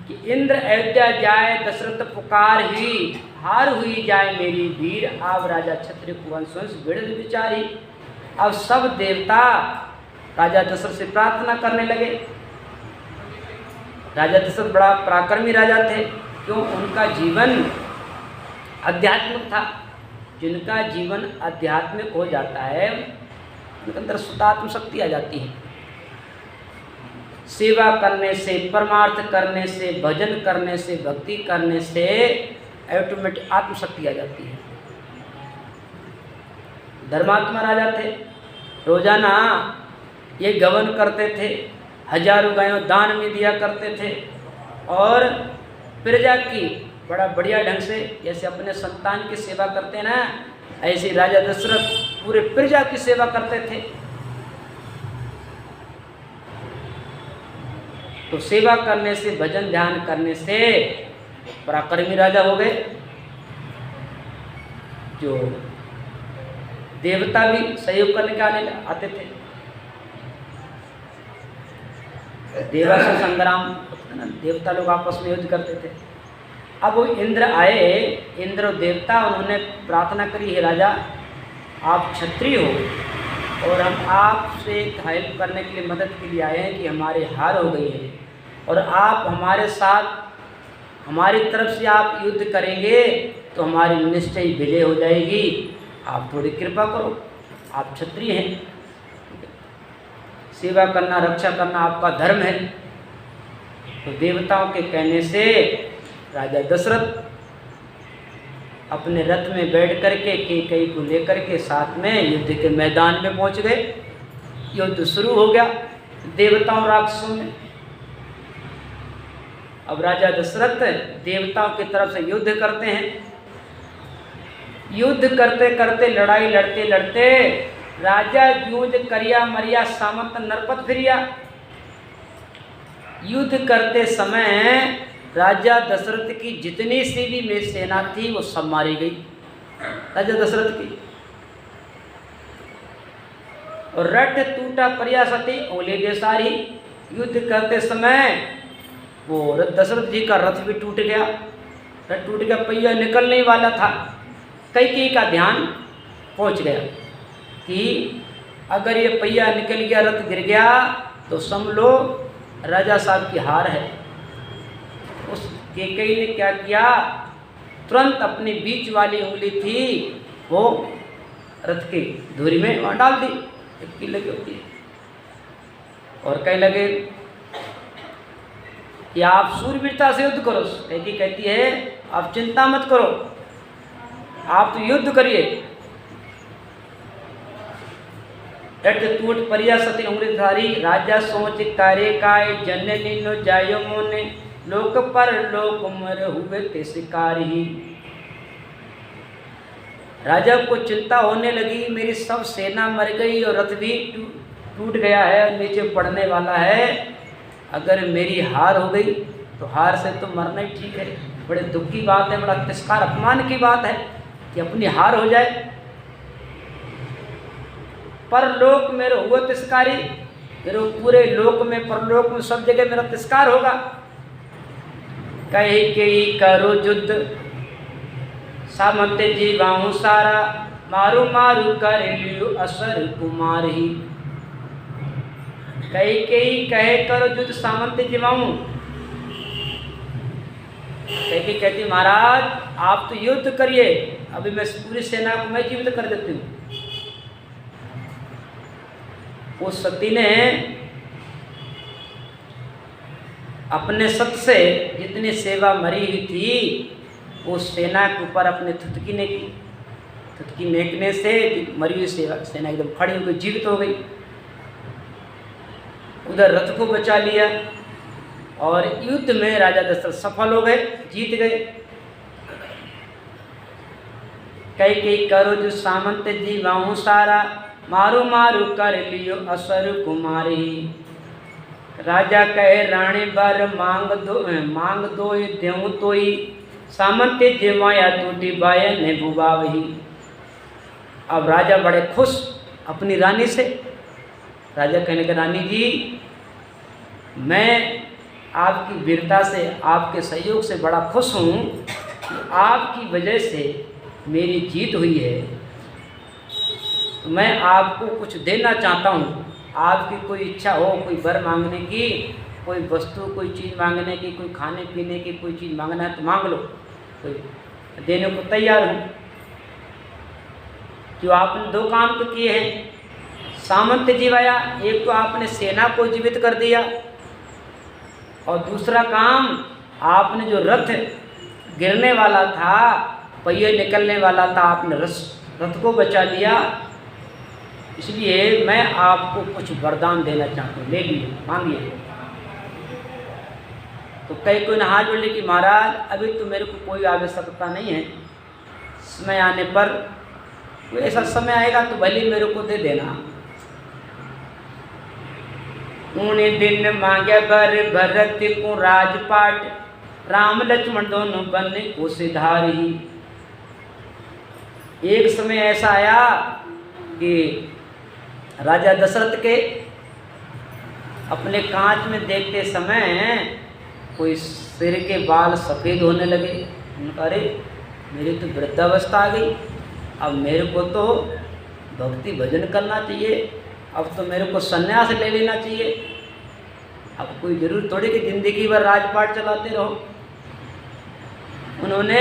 कि इंद्र अयोध्या जाए, दशरथ पुकार ही हार हुई जाए मेरी वीर, अब राजा क्षत्रिय कुवंश बिड़द विचारी। अब सब देवता राजा दशरथ से प्रार्थना करने लगे। राजा दशरथ बड़ा पराक्रमी राजा थे, क्यों? उनका जीवन आध्यात्मिक था। जिनका जीवन आध्यात्मिक हो जाता है उनके अंदर सुतात्म शक्ति आ जाती है। सेवा करने से, परमार्थ करने से, भजन करने से, भक्ति करने से ऑटोमेटिक आत्मशक्ति आ जाती है। धर्मात्मा राजा थे, रोजाना ये गवन करते थे, हजारों गायों दान में दिया करते थे और प्रजा की बड़ा बढ़िया ढंग से, जैसे अपने संतान की सेवा करते हैं ना, ऐसे राजा दशरथ पूरे प्रजा की सेवा करते थे। तो सेवा करने से, भजन ध्यान करने से पराक्रमी राजा हो गए। जो देवता भी सहयोग करने के आते थे। देवासुर संग्राम, देवता लोग आपस में युद्ध करते थे। अब वो इंद्र आए, इंद्र देवता, उन्होंने प्रार्थना करी, हे राजा आप क्षत्रिय हो और हम आपसे हेल्प करने के लिए, मदद के लिए आए हैं कि हमारे हार हो गई है और आप हमारे साथ, हमारी तरफ से आप युद्ध करेंगे तो हमारी निश्चय विजय हो जाएगी, आप थोड़ी कृपा करो, आप क्षत्रिय हैं, सेवा करना, रक्षा करना आपका धर्म है। तो देवताओं के कहने से राजा दशरथ अपने रथ में बैठ करके कैकेयी को लेकर के साथ में युद्ध के मैदान में पहुंच गए। युद्ध शुरू हो गया देवताओं राक्षसों में। अब राजा दशरथ देवताओं की तरफ से युद्ध करते हैं। युद्ध करते करते, लड़ाई लड़ते लड़ते राजा जूझ करिया मरिया, सामंत नरपत फिरिया। युद्ध करते समय राजा दशरथ की जितनी सी भी में सेना थी वो सब मारी गई राजा दशरथ की। और रथ टूटा परियासती ओले बेसारी। युद्ध करते समय वो दशरथ जी का रथ भी टूट गया। रथ टूट गया, पहिया निकलने वाला था। कैकेयी का ध्यान पहुंच गया कि अगर ये पहिया निकल गया, रथ गिर गया तो समझ लो राजा साहब की हार है। उस कैकेयी ने क्या किया, तुरंत अपनी बीच वाली उंगली थी वो रथ की धुरी में वहाँ डाल दी, टिक्की लगी होती है, और कहने लगे कि आप सूरवीरता से युद्ध करो। कैकेयी कहती है आप चिंता मत करो, आप तो युद्ध करिए। टूट परिया सती उंगलीधारी, राजा सोच कार्य काय, जननी नो जायो मोने, लोक पर लोक मर हुए ते शिकारी। राजा को चिंता होने लगी, मेरी सब सेना मर गई और रथ भी टूट गया है, नीचे पड़ने वाला है। अगर मेरी हार हो गई तो हार से तो मरना ही ठीक है। बड़े दुख की बात है, बड़ा तिरस्कार अपमान की बात है कि अपनी हार हो जाए। परलोक मेरे हुआ तिरस्कारी, मेरे पूरे लोक में, परलोक में, सब जगह मेरा तिरस्कार होगा। कैकेयी करो युद्ध सामंत जीवाऊं सारा, मारू मारू कर लियो असर कुमार ही। कैकेयी कहे करो युद्ध सामंत जीवाऊं। कैकेयी कहती महाराज आप तो युद्ध करिए, अभी मैं पूरी सेना को मैं जीवित कर देती हूँ। उस सती ने अपने सत से जितनी सेवा मरी हुई थी उस सेना के ऊपर अपने थुतकी ने की। थुतकी नेकने से मरी हुई सेना एकदम खड़ी हो गई, जीवित हो गई। उधर रथ को बचा लिया और युद्ध में राजा दशरथ सफल हो गए, जीत गए। कैकेयी करो जो सामंत जीवाऊं सारा, मारू मारू कर लियो असर कुमारी। राजा कहे रानी बर मांग दो देऊं तोई, सामंत जीवाया टूटी बाय ने बुबावही। अब राजा बड़े खुश अपनी रानी से। राजा कहने लगे, रानी जी, मैं आपकी वीरता से, आपके सहयोग से बड़ा खुश हूँ कि आपकी वजह से मेरी जीत हुई है। तो मैं आपको कुछ देना चाहता हूँ। आपकी कोई इच्छा हो, कोई वर मांगने की, कोई वस्तु, कोई चीज़ मांगने की, कोई खाने पीने की कोई चीज़ मांगना है तो मांग लो, कोई देने को तैयार हूँ। जो आपने दो काम तो किए हैं, सामंत जीवाया, एक तो आपने सेना को जीवित कर दिया, और दूसरा काम आपने जो रथ गिरने वाला था, पहिए निकलने वाला था, आपने रथ को बचा लिया। इसलिए मैं आपको कुछ वरदान देना चाहता हूँ, ले लीजिए, मांगिए। तो कई कोई हाथ जोड़ ली कि महाराज अभी तो मेरे को कोई आवश्यकता नहीं है, समय आने पर कोई ऐसा समय आएगा तो भले मेरे को दे देना। उन्हें दिन मांगे बर भरत को राजपाट, राम लक्ष्मण दोनों बनने को सिधारी। एक समय ऐसा आया कि राजा दशरथ के अपने कांच में देखते समय कोई सिर के बाल सफ़ेद होने लगे। उनका, अरे मेरी तो वृद्धावस्था आ गई, अब मेरे को तो भक्ति भजन करना चाहिए, अब तो मेरे को संन्यास ले लेना चाहिए। अब कोई जरूर थोड़ी कि जिंदगी भर राजपाट चलाते रहो। उन्होंने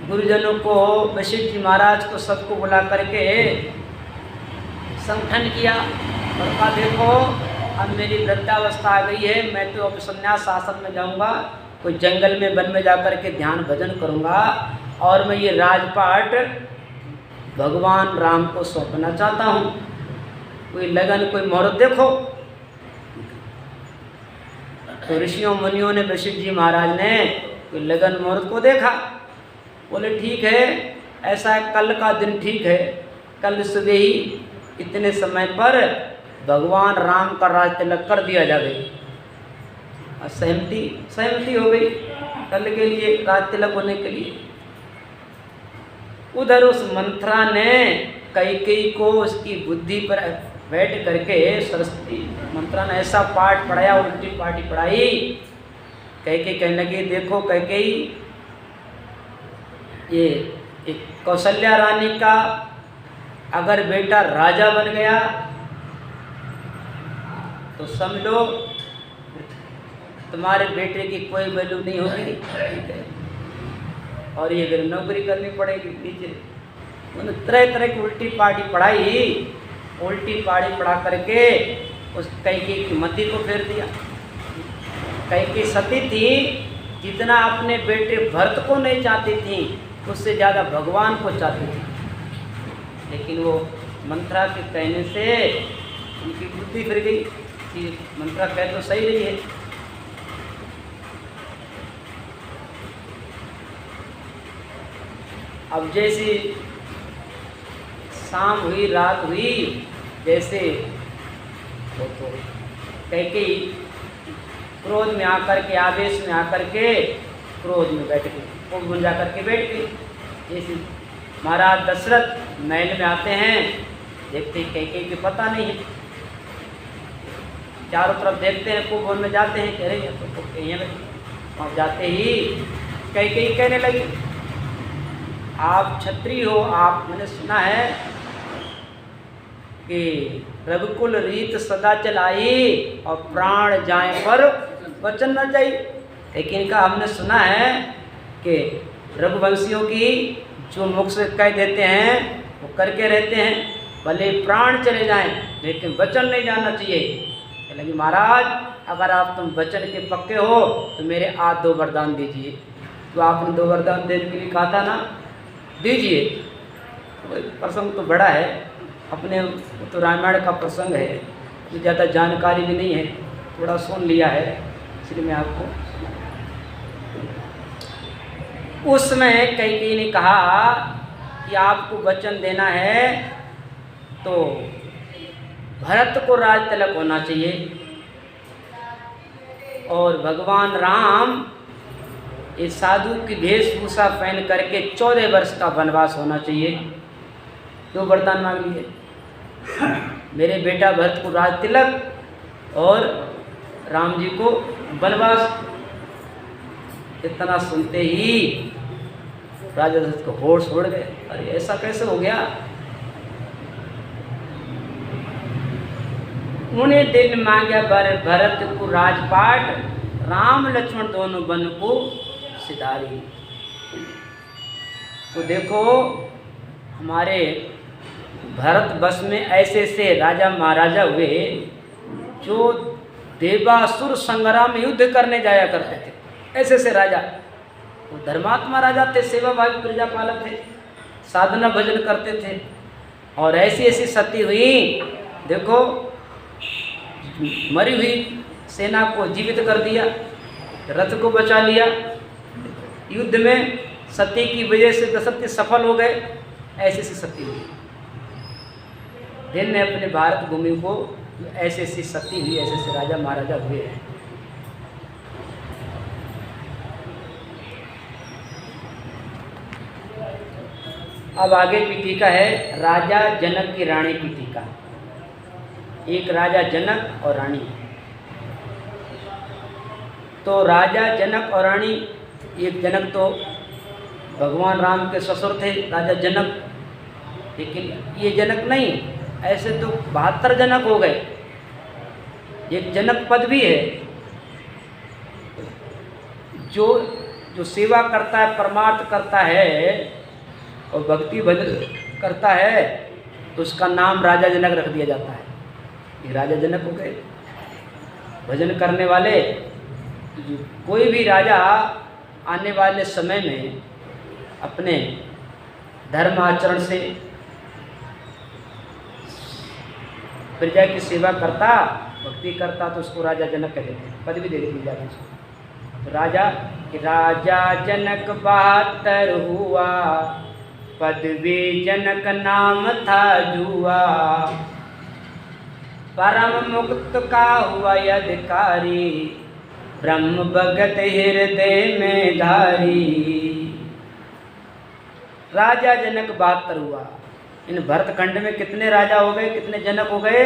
गुरुजनों को, वशिष्ठ जी महाराज को, सबको बुला करके संगठन किया और कहा, देखो अब मेरी वृद्धावस्था आ गई है, मैं तो अब संन्यास आश्रम में जाऊंगा, कोई जंगल में, वन में जा कर के ध्यान भजन करूंगा, और मैं ये राजपाट भगवान राम को सौंपना चाहता हूँ। कोई लगन, कोई मुहूर्त देखो। तो ऋषियों मुनियों ने, वशिष्ठ जी महाराज ने कोई लगन मुहूर्त को देखा। बोले ठीक है, ऐसा है, कल का दिन ठीक है, कल सुबह ही इतने समय पर भगवान राम का राज तिलक कर दिया जाए। सहमति हो गई कल के लिए, राज तिलक होने के लिए। उधर उस मंत्रा ने कैकेयी को उसकी बुद्धि पर बैठ करके, सरस्वती मंत्रा ने ऐसा पाठ पढ़ाया, उल्टी पाठी पढ़ाई। कैकेयी कहने लगी, देखो कैकेयी, ये एक कौशल्या रानी का अगर बेटा राजा बन गया तो समझो तुम्हारे बेटे की कोई वैल्यू नहीं होगी, और ये फिर नौकरी करनी पड़ेगी नीचे। उन्होंने तरह तरह की उल्टी पाठी पढ़ाई। उल्टी पाठी पढ़ा करके उस कैकेयी की मति को फेर दिया। कैकेयी सती थी, जितना अपने बेटे भरत को नहीं चाहती थी, उससे ज़्यादा भगवान को चाहती थी। लेकिन वो मंत्रा के कहने से उनकी बुद्धि फिर गई कि मंत्रा कह तो सही रही है। अब जैसी शाम हुई, रात हुई, जैसे वो तो कैकेयी क्रोध में आकर के, आवेश में आकर के क्रोध में बैठ गई, कुंभ में जाकर के बैठ गई। जैसे महाराज दशरथ महल में आते हैं, देखते ही कैकेयी के पता नहीं है, चारों तरफ देखते हैं, कुंभ में जाते हैं, कह रहे हैं तो यहाँ वहाँ जाते ही कैकेयी कहने लगी, आप क्षत्रिय हो, आप, मैंने सुना है कि रघुकुल रीत सदा चलाई और प्राण जाए पर वचन न जाई। लेकिन इनका हमने सुना है कि रघुवंशियों की जो मुख से कह देते हैं वो करके रहते हैं, भले प्राण चले जाएं लेकिन वचन नहीं जाना चाहिए। लगी महाराज, अगर आप तुम वचन के पक्के हो तो मेरे आज 2 वरदान दीजिए। तो आपने 2 वरदान देने के लिए कहा था ना, दीजिए। प्रसंग तो बड़ा है, अपने तो रामायण का प्रसंग है, तो ज़्यादा जानकारी भी नहीं है, थोड़ा सुन लिया है, इसलिए मैं आपको। उस समय कैकेयी ने कहा कि आपको वचन देना है तो भरत को राज तिलक होना चाहिए, और भगवान राम इस साधु की वेशभूषा पहन करके 14 वर्ष का वनवास होना चाहिए। दो वरदान मांग लिए, मेरे बेटा भरत को राज तिलक और राम जी को वनवास। इतना सुनते ही राजा दशरथ को होश उड़ गए, अरे ऐसा कैसे हो गया। उन्हें दिन मांगा भरत को राजपाट, राम लक्ष्मण दोनों वन को सिधारी। तो देखो हमारे भरत वश में ऐसे ऐसे राजा महाराजा हुए जो देवासुर संग्राम युद्ध करने जाया करते थे। ऐसे ऐसे राजा, वो धर्मात्मा राजा थे, सेवाभावी प्रजापालक थे, साधना भजन करते थे। और ऐसी ऐसी सती हुई, देखो मरी हुई सेना को जीवित कर दिया, रथ को बचा लिया, युद्ध में सती की वजह से दशरथ सफल हो गए। ऐसे ऐसी सती हुई, दिन ने अपने भारत भूमि को ऐसे ऐसी सती हुई, ऐसे ऐसे राजा महाराजा हुए हैं। अब आगे की टीका है राजा जनक की रानी की टीका। एक राजा जनक और रानी। तो राजा जनक और रानी, एक जनक तो भगवान राम के ससुर थे राजा जनक, लेकिन ये जनक नहीं, ऐसे तो 72 जनक हो गए। एक जनक पद भी है, जो सेवा करता है, परमार्थ करता है और भक्ति भजन करता है, तो उसका नाम राजा जनक रख दिया जाता है। ये राजा जनक हो गए भजन करने वाले। कोई भी राजा आने वाले समय में अपने धर्म आचरण से प्रजा की सेवा करता, भक्ति करता, तो उसको राजा जनक कहते थे, पदवी दे दी जाती है। तो राजा जनक 72 हुआ, पदवी जनक नाम था जुआ। परम मुक्त का हुआ अधिकारी, ब्रह्म भगत हृदय में धारी। राजा जनक 72 हुआ। इन भरतखंड में कितने राजा हो गए, कितने जनक हो गए?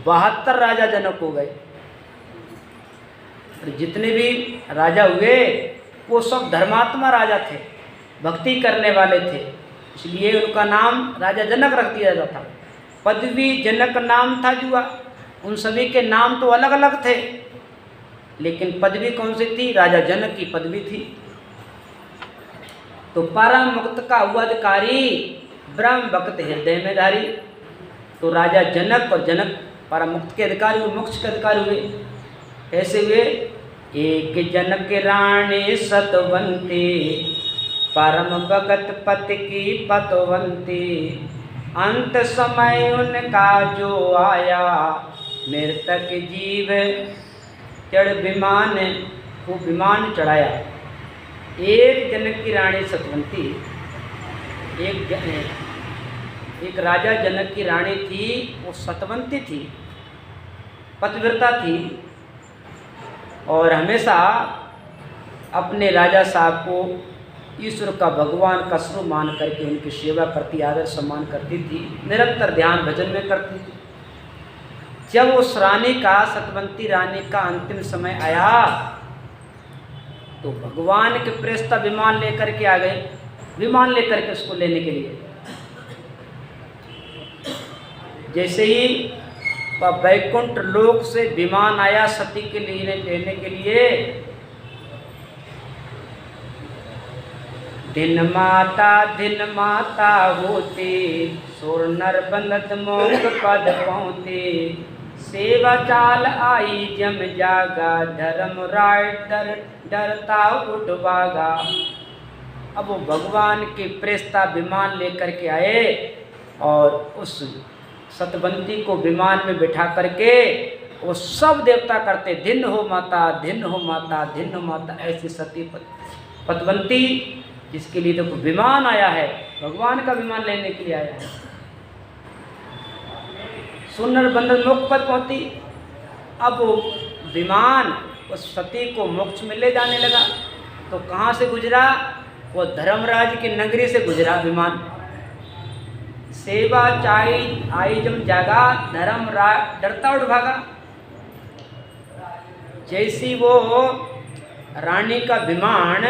72 राजा जनक हो गए। जितने भी राजा हुए वो सब धर्मात्मा राजा थे, भक्ति करने वाले थे, इसलिए उनका नाम राजा जनक रख दिया जाता था। पदवी जनक नाम था जुआ। उन सभी के नाम तो अलग अलग थे, लेकिन पदवी कौन सी थी? राजा जनक की पदवी थी। तो परम मुक्त का हुआ अधिकारी, ब्रह्म भक्त हृदय में धारी। तो राजा जनक और जनक परम मुक्त के अधिकारी और मोक्ष के अधिकारी हुए। कैसे हुए? एक जनक रानी सतवंती, परम भगत पति की पतवंती। अंत समय उनका जो आया, मृतक जीव चढ़ विमान को विमान चढ़ाया। एक जनक की रानी सतवंती, एक राजा जनक की रानी थी, वो सतवंती थी, पतिव्रता थी, और हमेशा अपने राजा साहब को ईश्वर का, भगवान का स्वरूप मान करके उनकी सेवा करती, आदर सम्मान करती थी, निरंतर ध्यान भजन में करती थी। जब उस रानी का, सतवंती रानी का अंतिम समय आया, तो भगवान के प्रेस्ता विमान लेकर के आ गए, विमान लेकर के उसको लेने के लिए। जैसे ही वैकुंठ लोक से विमान आया सती के लिए लेने के लिए, दिन माता होती, सुर नर बंदत मोक्ष पद पहुँचे। सेवा चाल आई जम जागा, धर्म राय डरता उठवागा। अब वो भगवान के प्रेस्ता विमान लेकर के आए और उस सतवंती को विमान में बिठा करके वो सब देवता करते, धिन्न हो माता, धिन्न हो माता, धिन्न हो माता। ऐसी सती पतवंती जिसके लिए तो विमान आया है, भगवान का विमान लेने के लिए आया है। सुनर बंदन मोक्ष पद पहुंची। अब वो विमान उस सती को मोक्ष में ले जाने लगा, तो कहाँ से गुजरा? वो धर्मराज की नगरी से गुजरा विमान। सेवा चाई आई जम जागा, धर्मराज डरता उठ भागा। जैसी वो रानी का विमान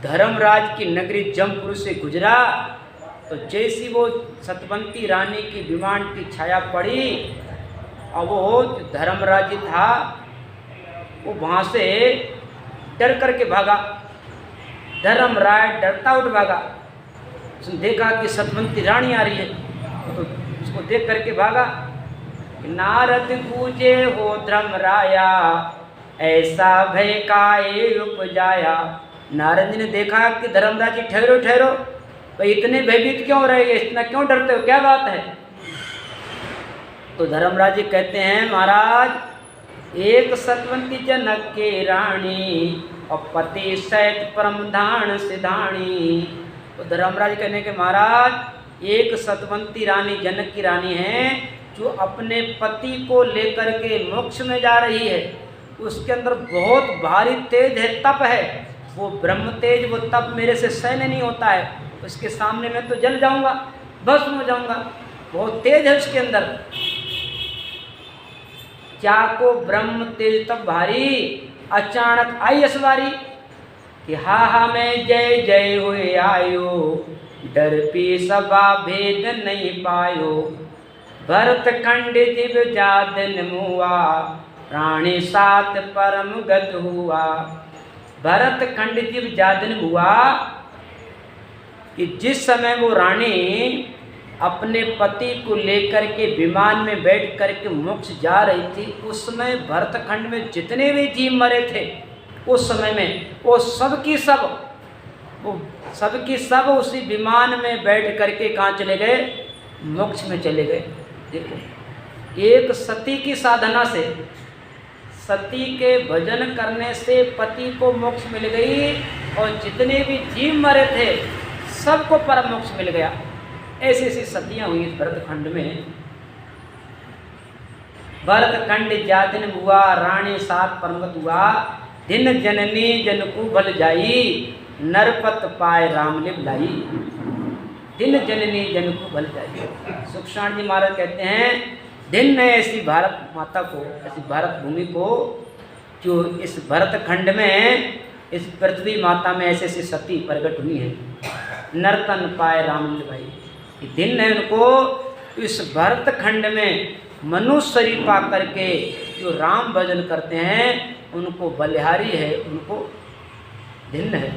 धर्मराज की नगरी जमपुर से गुजरा, तो जैसी वो सतवंती रानी की विमान की छाया पड़ी, और वो धर्मराज जी था वो वहाँ से डर करके भागा। धर्मराज डरता उठ भागा। उसने देखा कि सतवंती रानी आ रही है, तो उसको देख करके भागा। नारद पूजे हो धर्मराया, ऐसा भय काहे उपजाया। नारद जी ने देखा कि धर्मराज जी ठहरो ठहरो, भाई इतने भयभीत क्यों रहे, इतना क्यों डरते हो, क्या बात है। तो धर्मराज जी कहते हैं महाराज एक सतवंती जनक के रानी, और पति सैत परम धान सिधानी। तो धर्मराज कहने के महाराज एक सतवंती रानी जनक की रानी है, जो अपने पति को लेकर के मोक्ष में जा रही है। उसके अंदर बहुत भारी तेज है, तप है, वो ब्रह्म तेज, वो तप मेरे से सहन नहीं होता है। उसके सामने मैं तो जल जाऊंगा, भस्म हो जाऊंगा, बहुत तेज है उसके अंदर। जाको ब्रह्म तेज तब भारी, अचानक आई असवारी, कि हा हा मैं जय जय हुए आयो, डर पी सबा भेद नहीं पायो। भरत खंड जीव जादन मुआ, रानी सात परम गत हुआ। भरत खंड जीव जादन हुआ कि जिस समय वो रानी अपने पति को लेकर के विमान में बैठ करके मोक्ष जा रही थी, उस समय भरतखंड में जितने भी जीव मरे थे उस समय में, वो सब की सब उसी विमान में बैठ करके कहाँ चले गए, मोक्ष में चले गए। देखो एक सती की साधना से, सती के भजन करने से पति को मोक्ष मिल गई, और जितने भी जीव मरे थे सबको परम मोक्ष मिल गया। ऐसी ऐसी सतियाँ हुई इस भरतखंड में। भरतखंड जातिन हुआ, रानी सात परमगत हुआ। दिन जननी जनकु भल जाई, नरपत पाए राम लिव लाई। दिन जननी जनकु भल जाई। सुखसाण जी महाराज कहते हैं दिन ने ऐसी भारत माता को, ऐसी भारत भूमि को, जो इस भरतखंड में, इस पृथ्वी माता में ऐसे ऐसी सती प्रकट हुई है। नर्तन पाए राम लिव लाई। दिन है उनको इस भरतखंड में मनुष्य शरीर पा करके जो राम भजन करते हैं उनको बलिहारी है, उनको दिन है।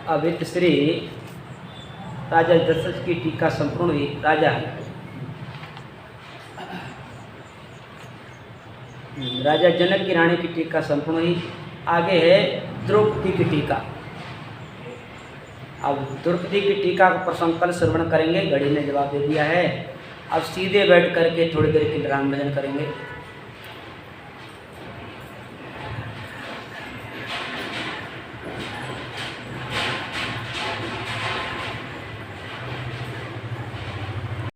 अभित श्री राजा दशरथ की टीका संपूर्ण हुई। राजा जनक की रानी की टीका संपूर्ण हुई। आगे है द्रौपदी की टीका। अब द्रौपदी की टीका का प्रसंग कल श्रवण करेंगे, घड़ी ने जवाब दे दिया है। अब सीधे बैठ करके थोड़ी देर के लिए राम भजन करेंगे।